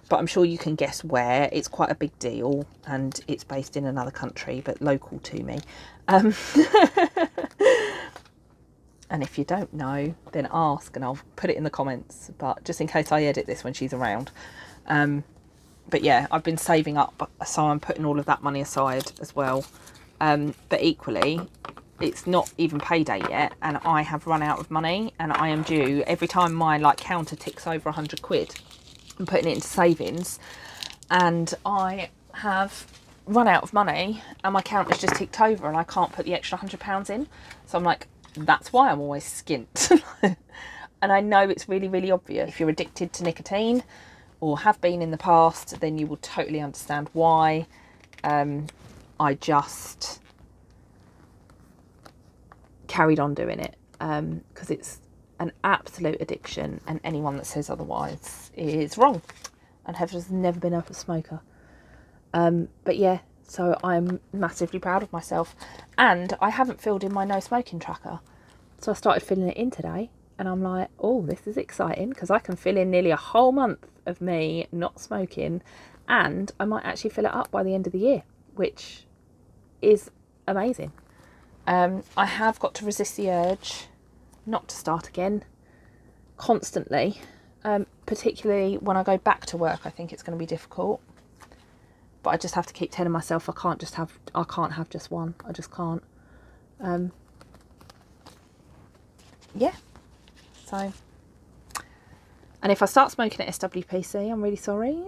but I'm sure you can guess where. It's quite a big deal and it's based in another country, but local to me. And if you don't know, then ask and I'll put it in the comments, but just in case I edit this when she's around. But yeah, I've been saving up, so I'm putting all of that money aside as well. But equally, it's not even payday yet, and I have run out of money, and I am due every time my like counter ticks over 100 quid. I'm putting it into savings, and I have run out of money, and my counter's just ticked over, and I can't put the extra £100 in. So I'm like, that's why I'm always skint. And I know it's really, really obvious. If you're addicted to nicotine, or have been in the past, then you will totally understand why. I just carried on doing it because it's an absolute addiction, and anyone that says otherwise is wrong and has never been a smoker. But yeah, so I'm massively proud of myself, and I haven't filled in my no smoking tracker, so I started filling it in today. And I'm like, oh, this is exciting because I can fill in nearly a whole month of me not smoking, and I might actually fill it up by the end of the year, which is amazing. I have got to resist the urge not to start again constantly, particularly when I go back to work. I think it's going to be difficult, but I just have to keep telling myself I can't have just one. I just can't. Yeah. So, and if I start smoking at SWPC, I'm really sorry.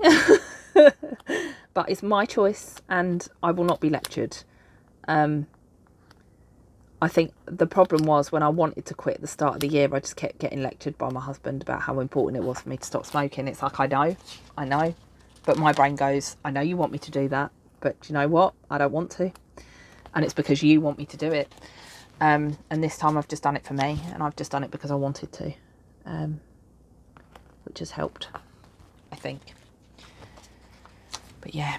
But it's my choice and I will not be lectured. I think the problem was when I wanted to quit at the start of the year, I just kept getting lectured by my husband about how important it was for me to stop smoking. It's like, I know. But my brain goes, I know you want me to do that, but you know what? I don't want to. And it's because you want me to do it. And this time I've just done it for me, and I've just done it because I wanted to. Which has helped, I think. But yeah,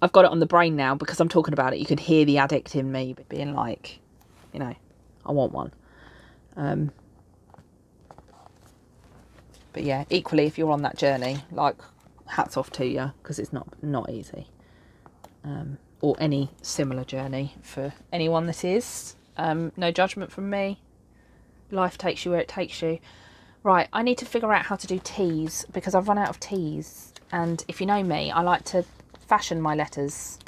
I've got it on the brain now because I'm talking about it. You can hear the addict in me being like, you know, I want one. But yeah, equally, if you're on that journey, like, hats off to you, because it's not easy. Or any similar journey for anyone that is. No judgment from me. Life takes you where it takes you. Right, I need to figure out how to do T's because I've run out of T's. And if you know me, I like to fashion my letters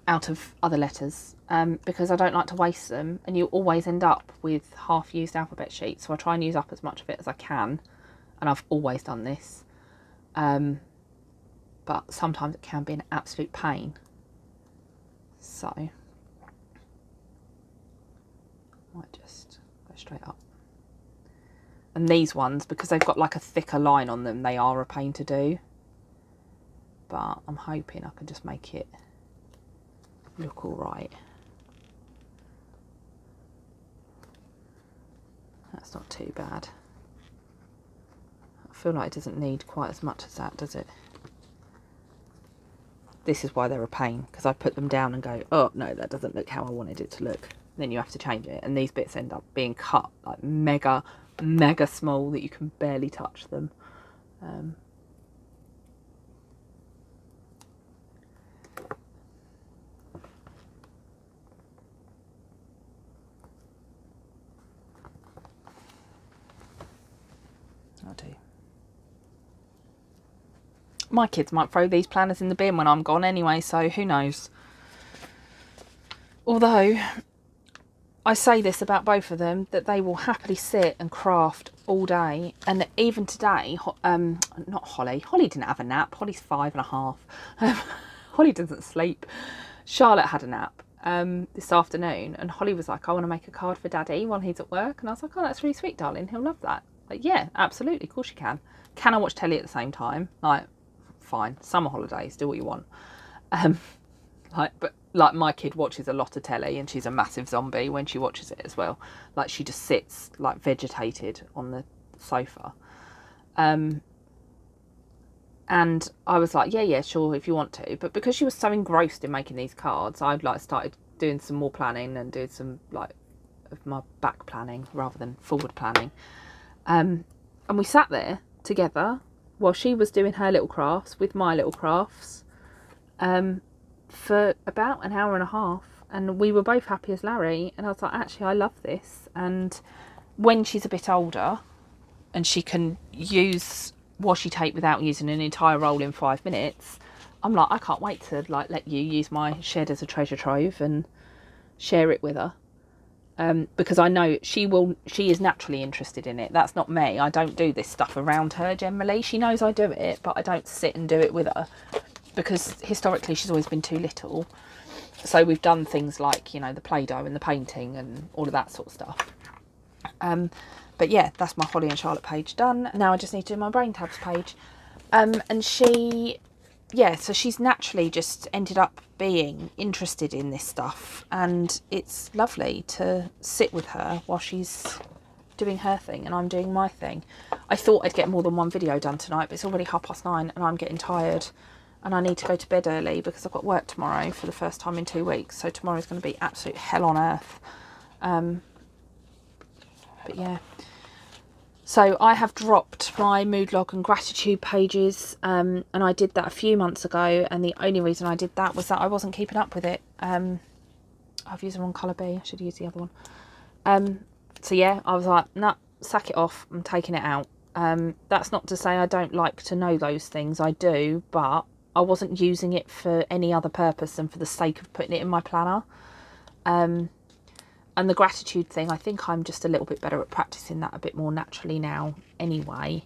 out of other letters because I don't like to waste them. And you always end up with half-used alphabet sheets. So I try and use up as much of it as I can. And I've always done this. But sometimes it can be an absolute pain. So I might just go straight up. And these ones, because they've got like a thicker line on them, they are a pain to do. But I'm hoping I can just make it look all right. That's not too bad. I feel like it doesn't need quite as much as that, does it? This is why they're a pain, because I put them down and go, oh no, that doesn't look how I wanted it to look. Then you have to change it, and these bits end up being cut like mega small that you can barely touch them. I do. My kids might throw these planners in the bin when I'm gone anyway, so who knows. Although I say this about both of them, that they will happily sit and craft all day. And even today, not Holly. Holly didn't have a nap. Holly's 5.5. Holly doesn't sleep. Charlotte had a nap this afternoon, and Holly was like, I want to make a card for Daddy while he's at work. And I was like, oh, that's really sweet, darling. He'll love that. Like, yeah, absolutely. Of course you can. Can I watch telly at the same time? Like, fine. Summer holidays, do what you want. But like my kid watches a lot of telly, and she's a massive zombie when she watches it as well. Like, she just sits like vegetated on the sofa. And I was like, yeah, sure, if you want to. But because she was so engrossed in making these cards, I'd like started doing some more planning and doing some like of my back planning rather than forward planning. And we sat there together while she was doing her little crafts with my little crafts. For about an hour and a half, and we were both happy as Larry. And I was like, actually, I love this. And when she's a bit older and she can use washi tape without using an entire roll in 5 minutes, I'm like, I can't wait to like let you use my shed as a treasure trove and share it with her. Because I know she is naturally interested in it. That's not me. I don't do this stuff around her generally. She knows I do it, but I don't sit and do it with her, because historically she's always been too little. So we've done things like, you know, the Play-Doh and the painting and all of that sort of stuff. But yeah, that's my Holly and Charlotte page done. Now I just need to do my Brain Tabs page. And she, yeah, so she's naturally just ended up being interested in this stuff, and it's lovely to sit with her while she's doing her thing and I'm doing my thing. I thought I'd get more than one video done tonight, but it's already 9:30 and I'm getting tired. And I need to go to bed early because I've got work tomorrow for the first time in 2 weeks. So tomorrow's going to be absolute hell on earth. But yeah. So I have dropped my mood log and gratitude pages. And I did that a few months ago. And the only reason I did that was that I wasn't keeping up with it. I've used the wrong colour B. I should use the other one. So yeah, I was like, nah, sack it off. I'm taking it out. That's not to say I don't like to know those things. I do, but I wasn't using it for any other purpose than for the sake of putting it in my planner. And the gratitude thing, I think I'm just a little bit better at practicing that a bit more naturally now anyway.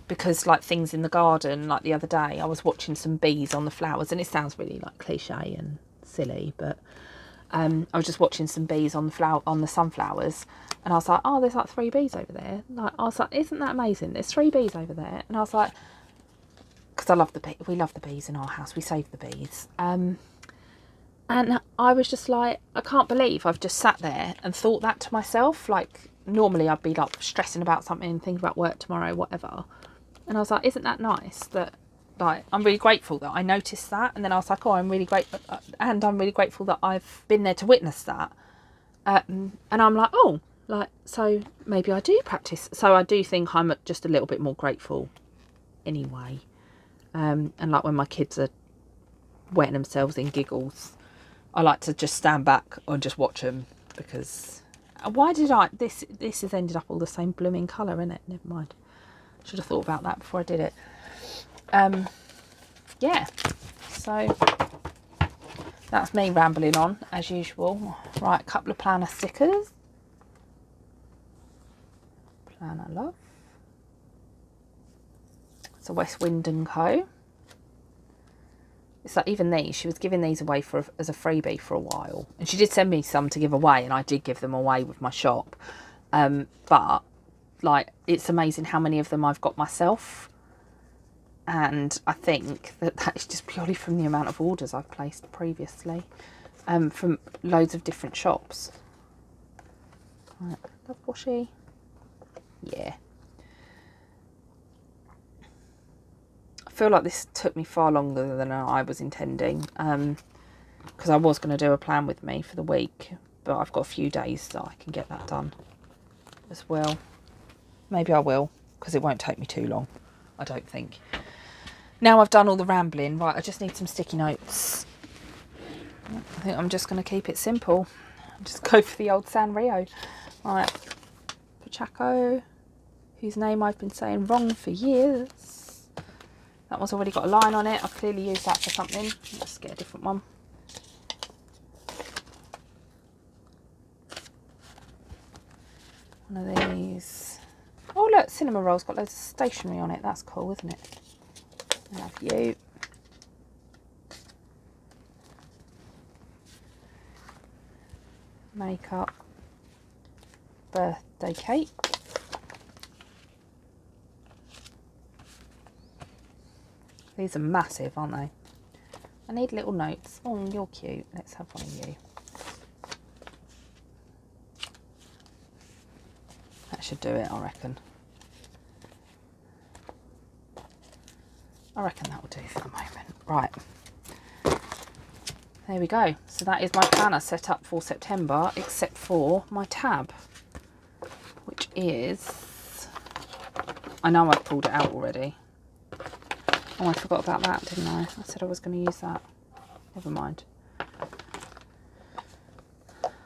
Because like things in the garden, like the other day, I was watching some bees on the flowers, and it sounds really like cliche and silly, but I was just watching some bees on the sunflowers, and I was like, oh, there's like 3 bees over there. Like, I was like, isn't that amazing? There's 3 bees over there. And I was like, because I love the bee. We love the bees in our house. We save the bees. And I was just like, I can't believe I've just sat there and thought that to myself. Like, normally I'd be like stressing about something and thinking about work tomorrow, whatever. And I was like, isn't that nice? That, like, I'm really grateful that I noticed that. And then I was like, oh, I'm really grateful. And I'm really grateful that I've been there to witness that. And I'm like, oh, like, so maybe I do practice. So I do think I'm just a little bit more grateful anyway. And like when my kids are wetting themselves in giggles, I like to just stand back and just watch them, because why did this has ended up all the same blooming colour, isn't it? Never mind. Should have thought about that before I did it. Yeah, so that's me rambling on as usual. Right, a couple of planner stickers. Planner love. It's a West Wind & Co. It's like, even these, she was giving these away as a freebie for a while. And she did send me some to give away, and I did give them away with my shop. But like, it's amazing how many of them I've got myself. And I think that is just purely from the amount of orders I've placed previously, from loads of different shops. Right, love washi. Yeah. I feel like this took me far longer than I was intending, because I was going to do a plan with me for the week, but I've got a few days that I can get that done as well. Maybe I will, because it won't take me too long, I don't think. Now I've done all the rambling, right, I just need some sticky notes. I think I'm just going to keep it simple. Just go for the old Sanrio. Right, Pachaco, whose name I've been saying wrong for years. That one's already got a line on it. I've clearly used that for something. Let's get a different one. One of these. Oh look, cinnamon roll's got loads of stationery on it. That's cool, isn't it? I love you. Makeup. Birthday cake. These are massive, aren't they? I need little notes. Oh, you're cute. Let's have one of you. That should do it, I reckon. I reckon that will do for the moment. Right. There we go. So that is my planner set up for September, except for my tab, which is... I know I've pulled it out already. Oh, I forgot about that, didn't I? I said I was going to use that. Never mind.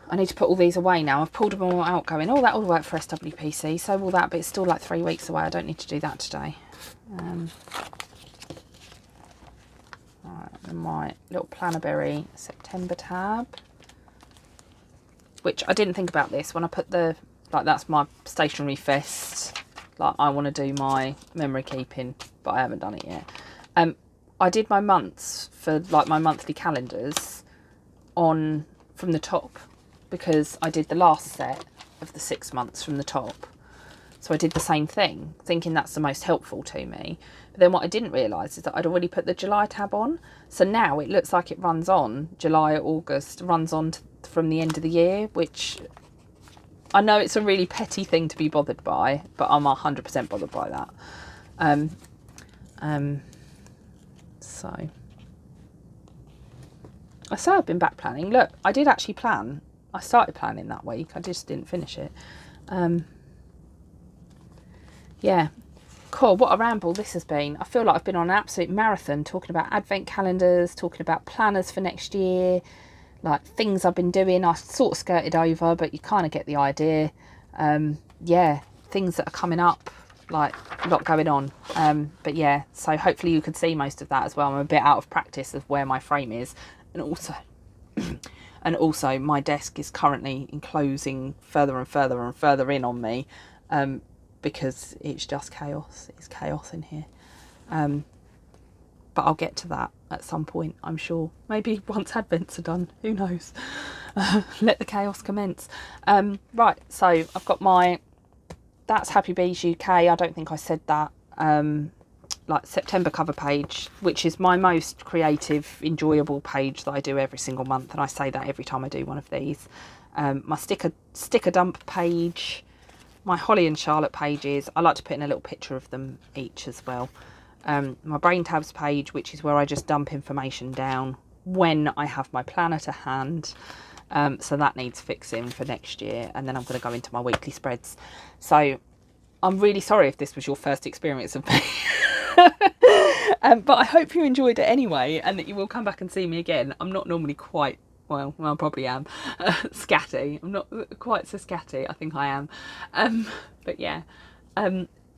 I need to put all these away now. I've pulled them all out going, oh, that will work for SWPC. So will that, but it's still like 3 weeks away. I don't need to do that today. Right, and my little Plannerberry September tab. Which I didn't think about this when I put the, like, that's my stationery fest. Like, I want to do my memory keeping, but I haven't done it yet. I did my months for, like, my monthly calendars on from the top, because I did the last set of the 6 months from the top. So I did the same thing, thinking that's the most helpful to me. But then what I didn't realise is that I'd already put the July tab on. So now it looks like it runs on July, August, runs on from the end of the year, which I know it's a really petty thing to be bothered by, but I'm 100% bothered by that. So I say I've been back planning. Look, I did actually plan. I started planning that week. I just didn't finish it. Yeah, cool. What a ramble this has been. I feel like I've been on an absolute marathon talking about advent calendars, talking about planners for next year, like things I've been doing. I sort of skirted over, but you kind of get the idea. Yeah, things that are coming up, like a lot going on. But yeah, so hopefully you could see most of that as well. I'm a bit out of practice of where my frame is, and also my desk is currently enclosing further and further and further in on me, because it's just chaos. It's chaos in here. But I'll get to that at some point, I'm sure. Maybe once Advents are done, who knows? Let the chaos commence. Right, so I've got my, that's Happy Bees UK. I don't think I said that. Like September cover page, which is my most creative, enjoyable page that I do every single month, and I say that every time I do one of these. My sticker dump page, my Holly and Charlotte pages. I like to put in a little picture of them each as well. My brain tabs page, which is where I just dump information down when I have my planner to hand. So that needs fixing for next year, and then I'm going to go into my weekly spreads. So I'm really sorry if this was your first experience of me. But I hope you enjoyed it anyway, and that you will come back and see me again. I'm not normally quite, well, I probably am, scatty. I'm not quite so scatty. I think I am. But yeah,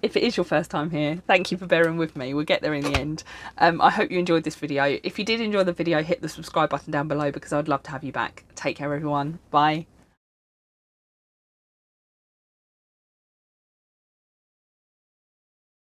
if it is your first time here, thank you for bearing with me. We'll get there in the end. I hope you enjoyed this video. If you did enjoy the video, hit the subscribe button down below, because I'd love to have you back. Take care, everyone. Bye.